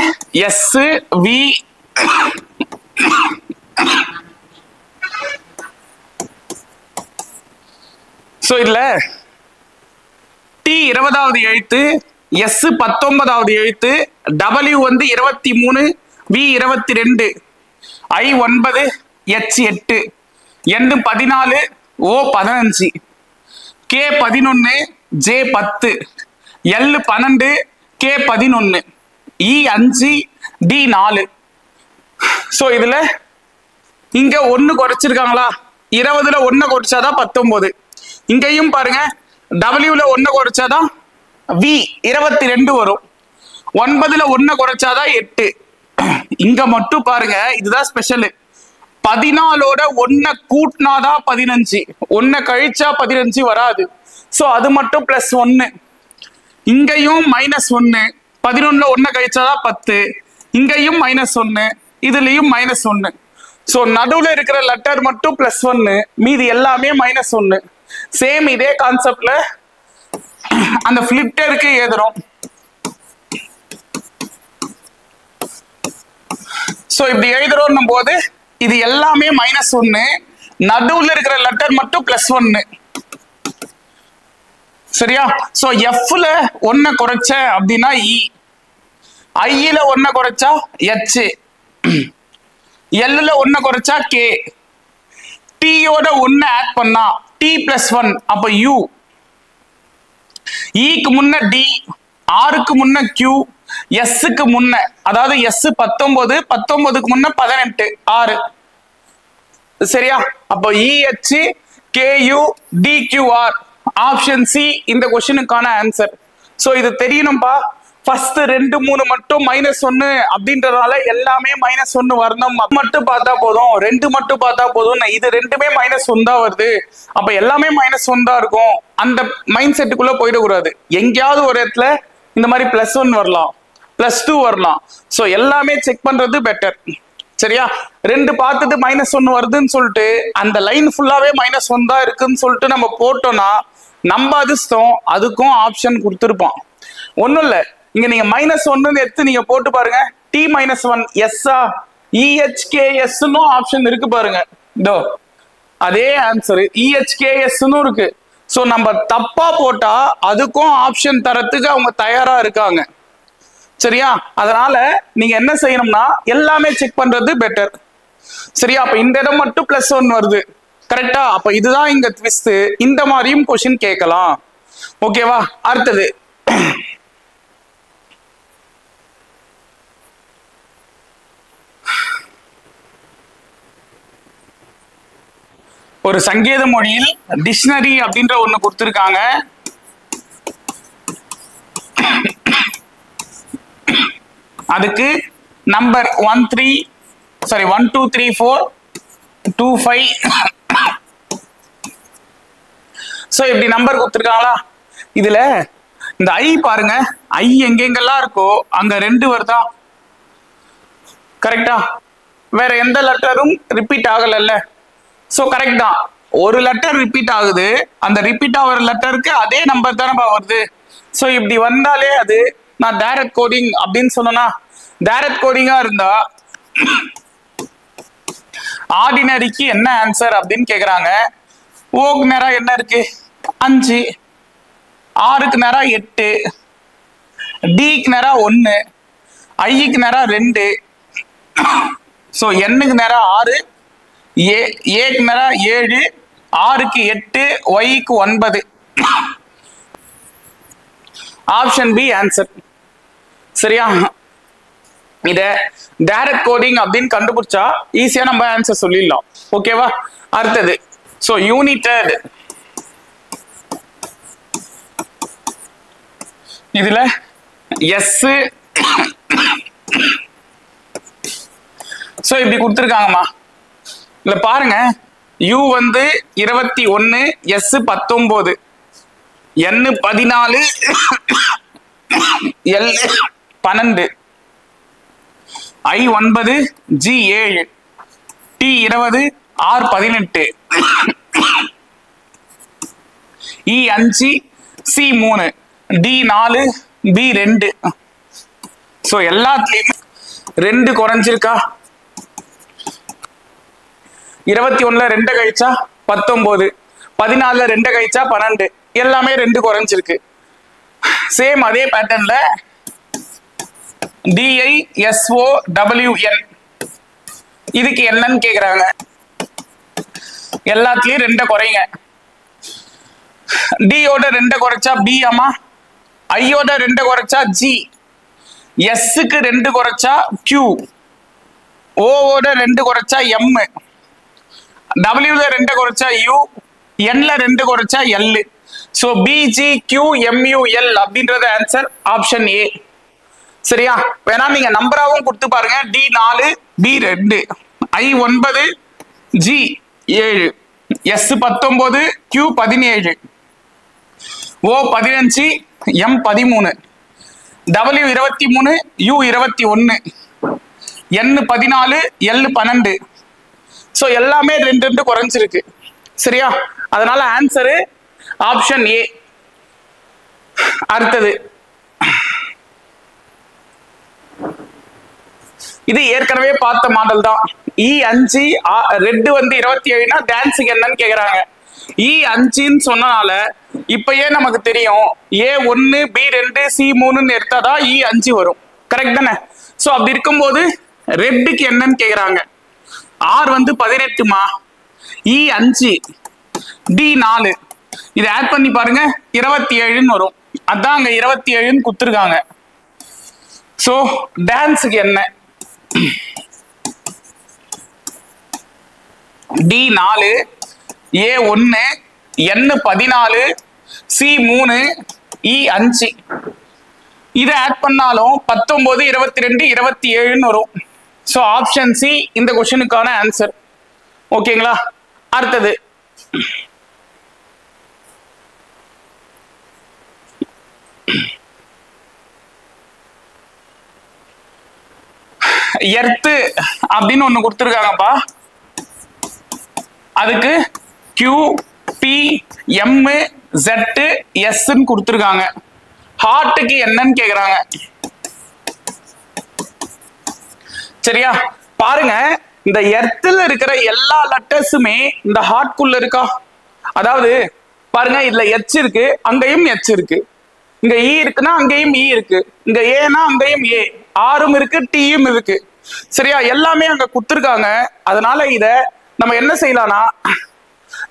எஸ் வி சோ இதுல டி 20வது எழுத்து, எஸ் 19வது எழுத்து, W 23, V 22, I 9, H 8, N 14, O 15, K 11, J 10, L 12, K 11, E 5, D 4. So இதுல இங்க 1 குறைச்சிருக்காங்களா? 20ல 1 குறைச்சாதான் 19. இங்கேயும் பாருங்க, டபிள்யூல 1 குறைச்சாதான் வி 22 வரும், 9ல 1 குறைச்சாதான் 8. இங்க மட்டும் பாருங்க, இதுதான் ஸ்பெஷல். 14ஓட 1 கூட்டினாதான் 15, 1 கழிச்சா 15 வராது. சோ அது மட்டும் +1. இங்கேயும் -1, 11ல 1 கழிச்சாதான் 10, இங்கேயும் -1, இதுலயும் -1. சோ நடுவுல இருக்கிற லெட்டர் மட்டும் +1, மீதி எல்லாமே -1. சேம் இதே கான்செப்ட்ல அந்த ஃபிளிப்டருக்கு எழுதுறோம். சோ இப்படி எழுதுறோம் போது இது எல்லாமே -1, நடுவுல இருக்கிற லெட்டர் மட்டும் +1. சரியா? சோ எஃப்ல 1 குறைச்ச அப்படின்னா இ, ஐல 1 குறைச்சா எச், எல்ல 1 குறைச்சா கே, டீயோட 1 ஆட் பண்ணா T+1 அப்ப யூ, ஈக்கு முன்ன டி, ஆருக்கு முன்ன கியூ, எஸ்க்கு முன்ன அதாவது எஸ் 19, 19க்கு முன்ன 18, 6. சரியா? அப்போ EH KU DQR option C இந்த क्वेश्चनக்கான ஆன்சர். சோ இது தெரியணும்பா. ஃபர்ஸ்ட் 2 3 மட்டும் -1 அப்படின்றதால எல்லாமே -1 வரணும் மட்டும் பார்த்தா போதும், 2 மட்டும் பார்த்தா போதும். இது ரெண்டுமே -1 தான் வருது, அப்ப எல்லாமே -1 தான் இருக்கும். அந்த மைண்ட் செட்டுக்குள்ள போயிடக்கூடாது. எங்கேயாவது ஒரு இடத்துல இந்த மாதிரி +1 வரலாம், +2 வரலாம். சோ எல்லாமே செக் பண்றது பெட்டர். சரியா? 2 பார்த்துட்டு -1 வருதுன்னு சொல்லிட்டு அந்த லைன் ஃபுல்லாவே -1 தான் இருக்குன்னு சொல்லிட்டு நம்ம போட்டோம்னா நம்ம அதிர்ஷ்டம், அதுக்கும் ஆப்ஷன் கொடுத்துருப்பான். ஒன்றும் இல்லை, இங்க நீங்க -1 எடுத்து நீங்க போட்டு பாருங்க. T-1 எஸ்ஸா EHKS ஆப்ஷன் இருக்கு பாருங்க. இதோ அதே ஆன்சர் EHKS இருக்கு. சோ நம்ம தப்பா போட்டா அதுக்கும் ஆப்ஷன் தரத்துக்கு அவங்க தயாரா இருக்காங்க. சரியா? அதனால நீங்க என்ன செய்யணும்னா எல்லாமே செக் பண்றது பெட்டர். சரியா? அப்ப இந்த இடம் மட்டும் +1 வருது, கரெக்டா? அப்ப இதுதான் இங்க ட்விஸ்ட். இந்த மாதிரியும் क्वेश्चन கேட்கலாம். ஓகேவா? அடுத்தது ஒரு சங்கேத மொழியில் டிக்ஷனரி அப்படின்ற ஒண்ணு கொடுத்திருக்காங்க. அதுக்கு நம்பர் 1 2 3 4 2 5 சோ இப்படி நம்பர் கொடுத்திருக்காங்களா? இதுல இந்த ஐ பாருங்க, ஐ எங்கெங்கெல்லாம் இருக்கோ அங்க 2 வருதா? கரெக்டா? வேற எந்த லெட்டரும் ரிப்பீட் ஆகல. சோ கரெக்ட் தான். ஒரு லெட்டர் ரிப்பீட் ஆகுது, அந்த ரிப்பீட் ஆகிற லெட்டருக்கு அதே நம்பர் தானே வருது. சோ இப்படி வந்தாலே அது நான் டைரக்ட் கோடிங் அப்படின்னு சொன்னா, டைரக்ட் கோடிங்கா இருந்தா ஆர்டினரிக்கு என்ன ஆன்சர் அப்படின்னு கேக்குறாங்க. ஓக்கு நேரம் என்ன இருக்கு? 5, ஆருக்கு நேரம் 8, டிக்கு நேரம் 1, ஐக்கு நேரம் 2, சோ எண்ணுக்கு நேரம் 6, ஏக்கு நேரம் 7, ஆருக்கு 8, ஒய்க்கு 9. Option B answer. சரியா? இத டைரக்ட் கோடிங் அப்படின்னு கண்டுபிடிச்சா ஈஸியா நம்ம ஆன்சர் சொல்லிடலாம். ஓகேவா? அடுத்தது சோ யூனிட்டட். இதுல எஸ் சோ இப்படி கொடுத்துருக்காங்கம்மா. இதுல பாருங்க, you 21, S 19, N 14, L 12, I 9, G 7, T 20, R 18, E 5, C 3, D 4, B 2. So எல்லாத்துலயுமே 2 குறைஞ்சிருக்கா? 21ல 2 கழிச்சா 19, 14ல 2 கழிச்சா 12, எல்லாமே 2 குறைஞ்சிருக்கு. சேம் அதே பேட்டர்ன்ல DISOWN இதுக்கு என்னன்னு கேக்குறாங்க. எல்லாத்துலயும் 2 குறைங்க. டியோட 2 குறைச்சா பி அம்மா, ஐயோட 2 குறைச்சா ஜி, எஸ்க்கு 2 குறைச்சா கியூ, ஓவோட 2 குறைச்சா எம், டபிள்யூல 2 குறைச்சா யூ, என்ல 2 குறைச்சா எல். சோ BGQMUL அப்படின்றது ஆன்சர் ஆப்ஷன் ஏ. சரியா? வேணா நீங்க நம்பராவும் கொடுத்து பாருங்க. D4, B2, I9, G7, S19, Q17, O15, M13, W23, U21, N14, L12. So எல்லாமே 2 குறைஞ்சிருக்கு. சரியா? அதனால ஆன்சர் ஆப்ஷன் ஏ. அடுத்தது இது ஏற்கனவே பார்த்த மாடல் தான். E5 ரெட் வந்து 27னா டான்ஸுக்கு என்னன்னு கேக்குறாங்க. E5ன்னு சொன்னனால இப்பயே நமக்கு தெரியும் A1 B2 C3ன்னு எடுத்தாதான் E5 வரும். கரெக்ட் தானே? சோ அப்படி இருக்கும்போது ரெட்டுக்கு என்னன்னு கேக்குறாங்க. R வந்து 18மா, E5 D4 இதை ஆட் பண்ணி பாருங்க 27ன்னு வரும். அதான் அங்க 27ன்னு குடுத்துருக்காங்க. சோ டான்ஸுக்கு என்ன D4 A1 N14 C3 E5 இதை ஆட் பண்ணாலும் 19 22 27ன்னு வரும். சோ ஆப்ஷன் சி இந்த क्वेश्चनக்கான ஆன்சர். ஓகேங்களா? அடுத்தது எர்த் அப்படின்னு ஒண்ணு கொடுத்துருக்காங்கப்பா. அதுக்கு Q P M Z S ன்னு கொடுத்துருக்காங்க. ஹார்ட்டுக்கு என்னன்னு கேக்குறாங்க. சரியா? பாருங்க, இந்த எர்த்ல இருக்கிற எல்லா லெட்டர்ஸுமே இந்த ஹார்ட்குள்ள இருக்கா? அதாவது பாருங்க, இதுல H இருக்கு, அங்கேயும் H இருக்கு. இங்க E இருக்குன்னா அங்கேயும் E இருக்கு. இங்க ஏனா அங்கேயும் A, ஆரும் இருக்கு, டீயும் இருக்கு. சரியா? எல்லாமே அங்க கொடுத்துருக்காங்க. அதனால இத நம்ம என்ன செய்யலாம்னா,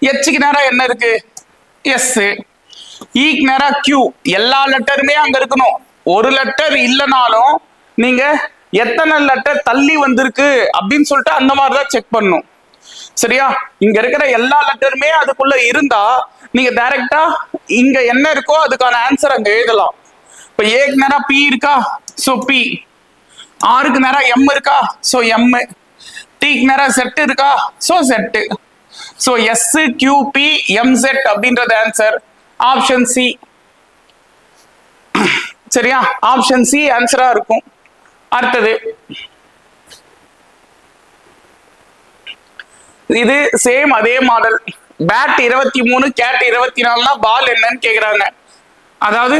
Hக்கு நேரா என்ன இருக்கு? S. Eக்கு நேரா Q. எல்லா லெட்டருமே அங்க இருக்கணும். ஒரு லெட்டர் இல்லைனாலும் நீங்க எத்தனை லெட்டர் தள்ளி வந்திருக்கு அப்படின்னு சொல்லிட்டு அந்த மாதிரிதான் செக் பண்ணும். சரியா? இங்க இருக்கிற எல்லா லெட்டருமே அதுக்குள்ள இருந்தா நீங்க டைரக்டா இங்க என்ன இருக்கோ அதுக்கான ஆன்சர் அங்க எழுதலாம். இப்ப ஏக்கு நேரா P இருக்கா, சோ P. ஆருக்கு நேரா M இருக்கா, சோ M. Tக்கு நேரா Z இருக்கா, so Z. So S Q P M Z அப்படின்றது ஆன்சர். Option C. சரியா? ஆப்ஷன் சி ஆன்சரா இருக்கும். அடுத்தது இது சேம் அதே மாடல். பேட் 23 கேட் 24னா பால் என்னன்னு கேக்குறாங்க. அதாவது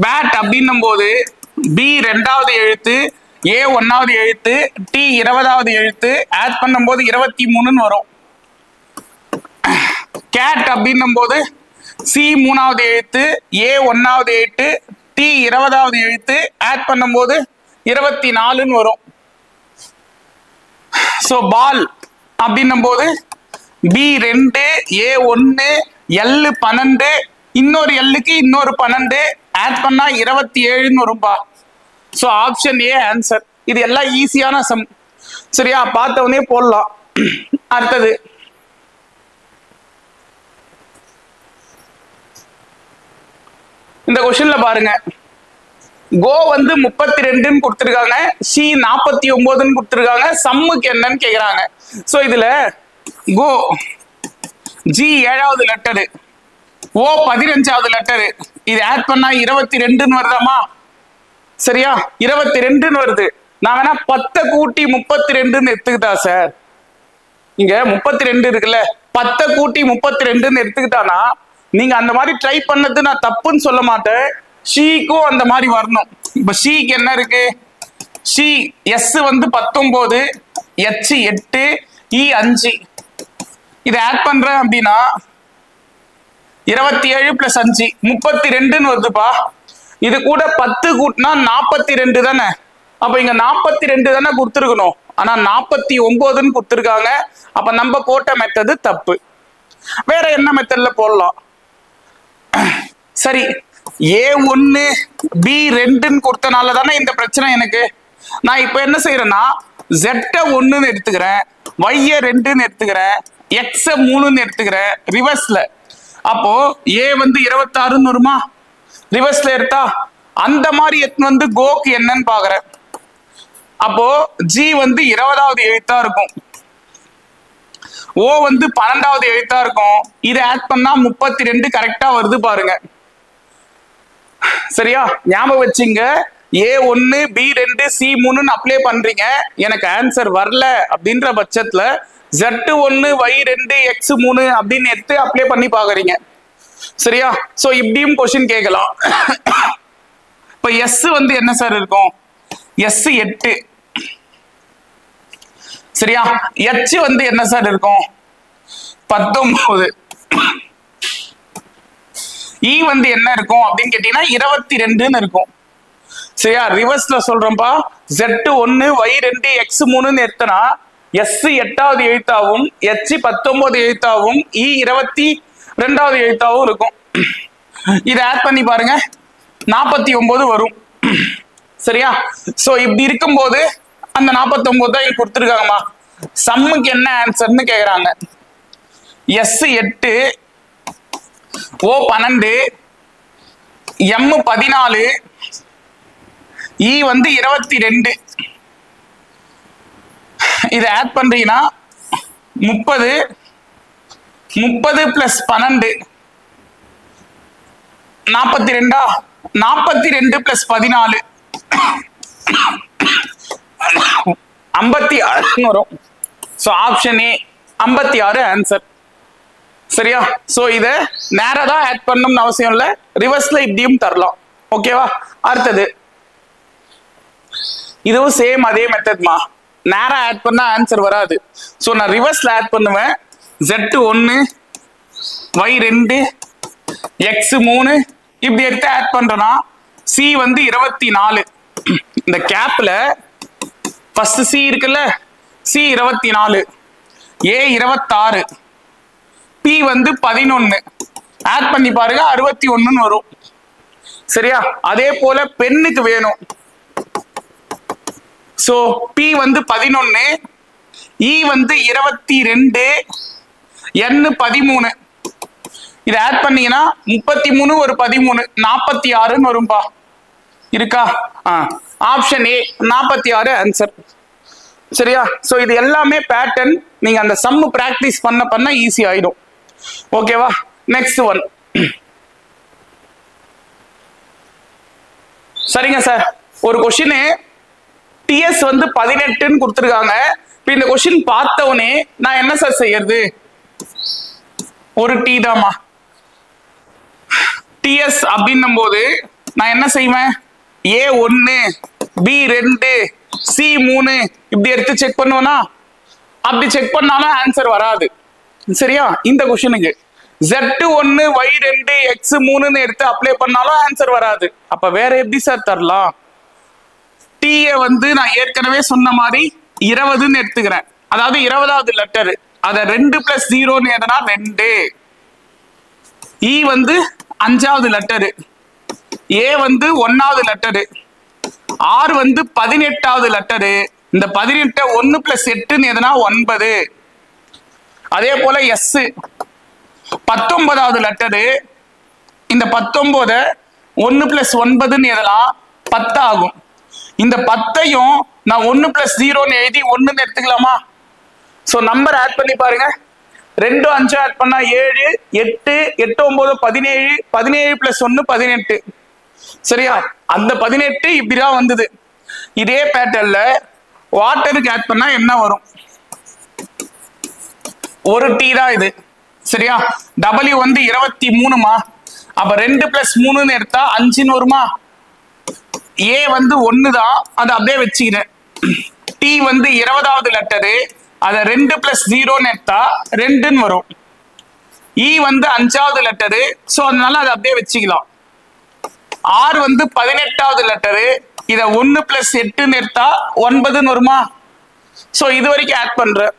பேட் அப்படின்னும் போது B 2வது எழுத்து, A 1வது எழுத்து, T 20வது எழுத்து ஆட் பண்ணும்போது 23ன்னு வரும். கேட் அப்படின்னும் போது C 3வது எழுத்து, A 1வது எழுத்து, T 20வது எழுத்து ஆட் பண்ணும்போது 24ன்னு வரும். சோ பால் அப்படின்னும் போது B2 A1 L12 இன்னொரு Lக்கு இன்னொரு 12 ஆட் பண்ணா 27ன்னு வரும்பா. So option A answer. இது எல்லாம் ஈஸியான சம். சரியா? பார்த்த உடனே போடலாம். அடுத்தது இந்த क्वेश्चनல பாருங்க, கோ வந்து 32ன்னு கொடுத்துருக்காங்க, சி 49ன்னு கொடுத்துருக்காங்க. சம்முக்கு என்னன்னு கேக்குறாங்க. சோ இதுல கோ ஜி 7வது லெட்டரு, ஓ 15வது லெட்டரு, இது ஆட் பண்ணா 22ன்னு வருதாமா? சரியா? 22ன்னு வருது. நான் வேணா 10 கூட்டி 32ன்னு எடுத்துக்கிட்டா சார். இங்க 32 இருக்குல்ல, 10 கூட்டி 32ன்னு எடுத்துக்கிட்டானா நீங்க அந்த மாதிரி ட்ரை பண்ணது நான் தப்புன்னு சொல்ல மாட்டேன். ஷீக்கும் அந்த மாதிரி வரணும். இப்ப ஷீக்கு என்ன இருக்கு? ஷீ எஸ் வந்து 19, H 8, E 5. இதை ஆட் பண்றேன் அப்படின்னா 27 + 5 32ன்னு வருதுப்பா. இது கூட 10 கூட்டினா 42 தானே. அப்ப இங்க 42 தானே கொடுத்துருக்கணும். ஆனா 49ன்னு கொடுத்துருக்காங்க. அப்ப நம்ம போட்ட மெத்தது தப்பு. வேற என்ன மெத்தட்ல போடலாம்? சரி, A1 B2ன்னு கொடுத்தனால தானே இந்த பிரச்சனை எனக்கு. நான் இப்ப என்ன செய்யறேன்னா Z1ன்னு எடுத்துக்கிறேன், Y2ன்னு எடுத்துக்கிறேன், X3ன்னு எடுத்துக்கிறேன் ரிவர்ஸ்ல. அப்போ A வந்து 26ன்னு வருமா? ரிவர்ஸ்ல எடுத்தா அந்த மாதிரி எடுத்து வந்து கோக்கு என்னன்னு பாக்குறேன். அப்போ G வந்து 20வது எழுத்தா இருக்கும், O வந்து 12வது எழுத்தா இருக்கும். இதை ஆட் பண்ணா 32 கரெக்டா வருது பாருங்க. சரியா? ஞாபகம் வச்சுங்க. A1 B2 C3ன்னு அப்ளை பண்றீங்க, எனக்கு ஆன்சர் வரல அப்படின்ற பட்சத்துல Z1 Y2 X3 அப்படின்னு எடுத்து அப்ளை பண்ணி பாக்குறீங்க. சரியா? சோ இப்படியும் क्वेश्चन கேட்கலாம். இப்ப S வந்து என்ன சார் இருக்கும்? S 8. சரியா? H வந்து என்ன சார் இருக்கும்? 19. E வந்து என்ன இருக்கும் அப்படின்னு கேட்டீங்கன்னா 22ன்னு இருக்கும். சரியா? ரிவர்ஸ்ல சொல்றோம்பா. Z1 Y2 X3ன்னு எடுத்தனா S 8வது எழுத்தாவும் H 19 எழுத்தாவும் E 22வது எழுத்தாவும் இருக்கும். இதை ஆட் பண்ணி பாருங்க 49 வரும். சரியா? சோ இப்படி இருக்கும்போது அந்த 49 தான் இங்க கொடுத்துருக்காங்கம்மா. சம்முக்கு என்ன ஆன்சர்னு கேக்குறாங்க. S 8 O 12 M 14 E வந்து 22. இதை ஆட் பண்றீங்கன்னா 30 பிளஸ் 12 42. 42 பிளஸ் 14 56 வரும். சோ ஆப்ஷன் ஏ 56 ஆன்சர். சரியா? சோ இத நேரா தான் ஆட் பண்ணணும்னு அவசியம் இல்ல, ரிவர்ஸ்ல இப்படியும் தரலாம். ஓகேவா? அடுத்தது இதுவும் சேம் அதே மெத்தட்மா. நேரா ஆட் பண்ணா ஆன்சர் வராது. சோ நான் ரிவர்ஸ்ல ஆட் பண்ணுவேன். Z1 Y2 X3 இப்படி எடுத்து ஆட் பண்றேன்னா C வந்து 24. இந்த கேப்ல ஃபர்ஸ்ட் C இருக்குல்ல, C 24, A 26, P வந்து 11. ஆட் பண்ணி பாருங்க 61 வரும். சரியா? அதே போல பெண்ணுக்கு வேணும். சோ P வந்து 11, E வந்து 22, N 13. இத ஆட் பண்ணீங்கன்னா 33 ஒரு 13 46ன்னு வரும்பா. இருக்கா? Option A 46 answer. சரியா? சோ இது எல்லாமே பேட்டர்ன். நீங்க அந்த சம் பிராக்டிஸ் பண்ண ஈஸி ஆயிடும். ஓகேவா? Next one. சரிங்க சார், ஒரு கொஸ்டின் TS வந்து 18ன்னு கொடுத்துருக்காங்க. இப்ப இந்த கொஸ்டின் பார்த்தவனே நான் என்ன சார் செய்யறது? ஒரு T தாமா. TS அப்படின்னும் போது நான் என்ன செய்வேன்? A1 B2 C3 இப்படி எடுத்து செக் பண்ணுவேனா? அப்படி செக் பண்ணாலும் ஆன்சர் வராது. சரியா? இந்த கொஸ்டினுக்கு Z1 Y2 X3ன்னு எடுத்து அப்ளை பண்ணாலும் ஆன்சர் வராது. அப்ப வேற எப்படி சார் தரலாம்? T வந்து நான் ஏற்கனவே சொன்ன மாதிரி 20ன்னு எடுத்துக்கிறேன். அதாவது 20வது லெட்டர். அத 2 + 0ன்னு எதனா 2. E வந்து 5வது லெட்டர். A வந்து 1வது லெட்டர். R வந்து 18வது லெட்டர். இந்த 18 1 + 8ன்னு எதனா 9. அதே போல S 19வது லெட்டர். இந்த 19 1 + 9ன்னு எதெல்லாம் 10 ஆகும். இந்த 10ஐயும் நான் 1 + 0ன்னு எழுதி 1ன்னு எடுத்துக்கலாமா? சோ நம்பர் ஆட் பண்ணி பாருங்க. 2 5 ஆட் பண்ணா 7 8 8 9 17 17 + 1 18. சரியா? அந்த 18 இப்படிதான் வந்தது. இதே பேட்டர்ன்ல வாட்டருக்கு ஆட் பண்ணா என்ன வரும்? ஒரு T தான் இது. சரியா? W வந்து 23மா. அப்ப 2 + 3ன்னு எடுத்தா 5ன்னு வருமா? A வந்து 1 தான், அதை அப்படியே வச்சுக்கிறேன். T வந்து 20வது லெட்டரு. அதை 2 + 0ன்னு எடுத்தா 2ன்னு வரும். E வந்து 5வது லெட்டரு. சோ அதனால அதை அப்படியே வச்சுக்கலாம். R வந்து 18வது லெட்டரு. இதை 1 + 8ன்னு எடுத்தா 9ன்னு வருமா? சோ இது வரைக்கும் ஆட் பண்றேன்.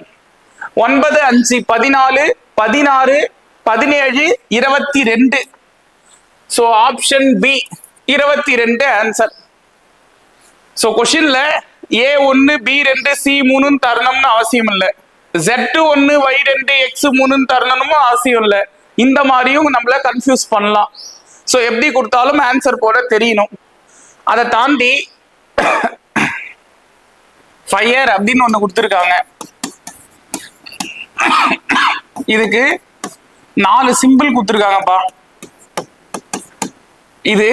9 5 14 16 17 22. So option B 22 answer. So क्वेश्चनல A1 B2 C3 தரணும்னு அவசியம் இல்ல. Z1 Y2 X3 தரணும்னு அவசியம் இல்ல. இந்த மாதிரியும் நம்மள கன்ஃபியூஸ் பண்ணலாம். சோ எப்படி கொடுத்தாலும் ஆன்சர் போட தெரியணும். அதை தாண்டி ஃபயர் அப்படின்னு ஒண்ணு கொடுத்துருக்காங்க. இதுக்கு 4 சிம்பிள் கொடுத்துருக்காங்கப்பா. இது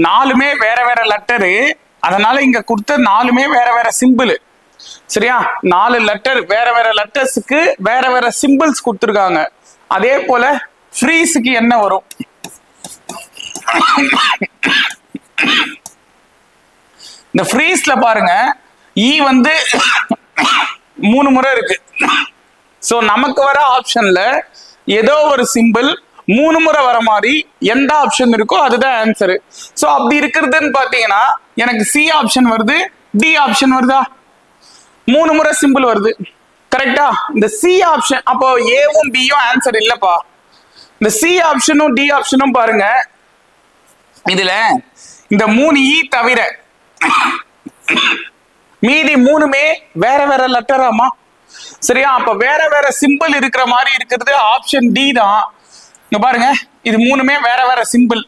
4மே வேற வேற லெட்டரு. அதனால இங்க கொடுத்த 4மே வேற வேற சிம்பிள். சரியா? 4 லெட்டர் வேற வேற லெட்டர்ஸ்க்கு வேற வேற சிம்பிள்ஸ் கொடுத்துருக்காங்க. அதே போல ஃப்ரீஸ்க்கு என்ன வரும்? இந்த ஃப்ரீஸ்ல பாருங்க, E வந்து 3 முறை இருக்கு. சோ நமக்கு வர ஆப்ஷன்ல ஏதோ ஒரு சிம்பிள் 3 முறை வர மாதிரி எந்த ஆப்ஷன் இருக்கோ அதுதான் ஆன்சரு. சோ அப்படி இருக்கிறதுன்னு பாத்தீங்கன்னா எனக்கு சி ஆப்ஷன் வருது, டி ஆப்ஷன் வருதா, 3 முறை சிம்பிள் வருது. கரெக்டா? இந்த சி ஆப்ஷன் அப்போ ஏவும் பியும் ஆன்சர் இல்லப்பா. இந்த சி ஆப்ஷனும் டி ஆப்ஷனும் பாருங்க, இதுல இந்த 3 இ தவிர மீதி 3மே வேற வேற லெட்டராமா. சரியா? அப்ப வேற வேற சிம்பிள் இருக்கிற மாதிரி இருக்கிறது ஆப்ஷன் டி தான். இங்க பாருங்க, இது 3மே வேற வேற சிம்பிள்.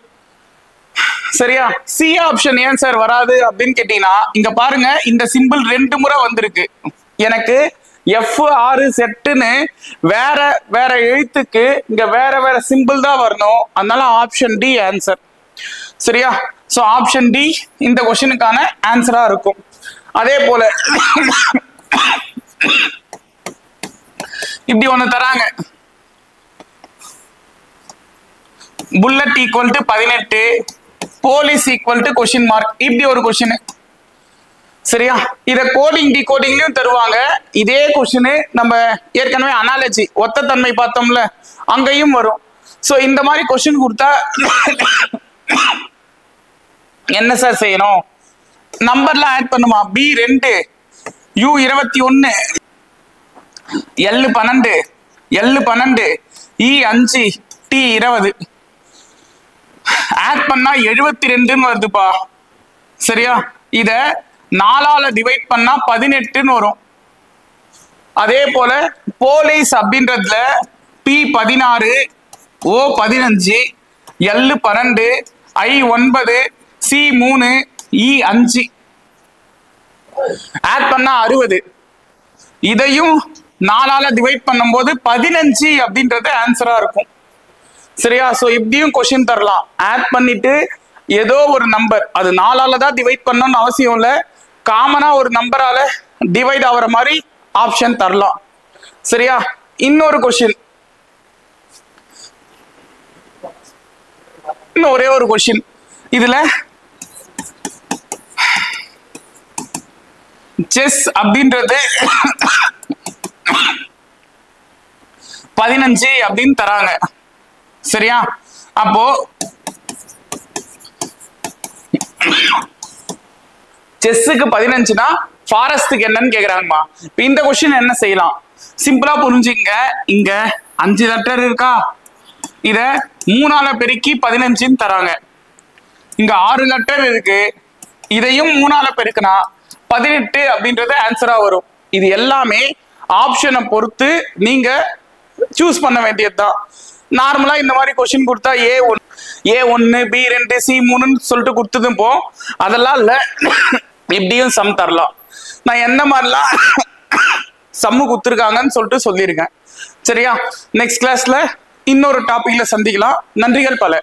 சரியா? சி ஆப்ஷன் ஏன் சார் வராது அப்படின்னு கேட்டீங்கன்னா, இங்க பாருங்க இந்த சிம்பிள் 2 முறை வந்திருக்கு. எனக்கு எஃப் ஆறு செட்டுன்னு வேற வேற எழுத்துக்கு இங்க வேற வேற சிம்பிள் தான் வரணும். அதனால ஆப்ஷன் டி ஆன்சர். சரியா? சோ ஆப்ஷன் டி இந்த கொஸ்டினுக்கான ஆன்சரா இருக்கும். அதே போல இப்படி ஒண்ணு தராங்க, bullet equal to 18, police equal to question mark. இப்படி ஒரு கொஸ்டின். சரியா? இத கோடிங் டிகோடிங்லயும் தருவாங்க. இதே கொஸ்டின் நம்ம ஏற்கனவே அனாலஜி ஒத்த தன்மை பார்த்தோம்ல, அங்கேயும் வரும். சோ இந்த மாதிரி கொஸ்டின் கொடுத்தா என்ன சார் செய்யணும்? நம்பர்ல ஆட் பண்ணுமா? B2, U21, L12, L12, E5, T20 add பண்ணா 72 வருதுப்பா. சரியா? இத 4ஆல டிவைட் பண்ணா 18 வரும். அதே போல போலீஸ் அப்படின்றதுல P16, O15, L12, I9, C3, E5 add பண்ணா 60. இதையும் 4ஆல டிவைட் பண்ணும்போது 15 அப்படின்றது ஆன்சரா இருக்கும். சரியா? சோ இப்படியும் கொஸ்டின் தரலாம். ஆட் பண்ணிட்டு ஏதோ ஒரு நம்பர், அது 4ஆல தான் டிவைட் பண்ணணும்னு அவசியம் இல்ல, காமனா ஒரு நம்பரால டிவைட் ஆகிற மாதிரி ஆப்ஷன் தரலாம். சரியா? இன்னொரு கொஸ்டின், இன்னும் ஒரே ஒரு கொஸ்டின். இதுல செஸ் அப்படின்றது 15 அப்படின்னு தராங்க. சரியா? அப்போ செஸ்ஸுக்கு 15னா ஃபாரஸ்டுக்கு என்னன்னு கேக்குறாங்கம்மா. இப்ப இந்த கொஸ்டின் என்ன செய்யலாம்? சிம்பிளா புரிஞ்சுங்க. இங்க 5 லெட்டர் இருக்கா, இத 3ஆல பெருக்கி 15 தராங்க. இங்க 6 லெட்டர் இருக்கு, இதையும் 3ஆல பெருக்கினா 18 அப்படின்றது ஆன்சரா வரும். இது எல்லாமே ஆப்ஷனை பொறுத்து நீங்க சூஸ் பண்ண வேண்டியதுதான். நார்மலா இந்த மாதிரி கொஸ்டின் கொடுத்தா A1, B2, C3 சொல்லிட்டு கொடுத்ததும் போ, அதெல்லாம் இல்ல, இப்படியும் சம் தரலாம். நான் என்ன மாதிரிலாம் சம்மு கொடுத்துருக்காங்கன்னு சொல்லிட்டு சொல்லியிருக்கேன். சரியா? நெக்ஸ்ட் கிளாஸ்ல இன்னொரு டாபிக்ல சந்திக்கலாம். நன்றிகள் பல.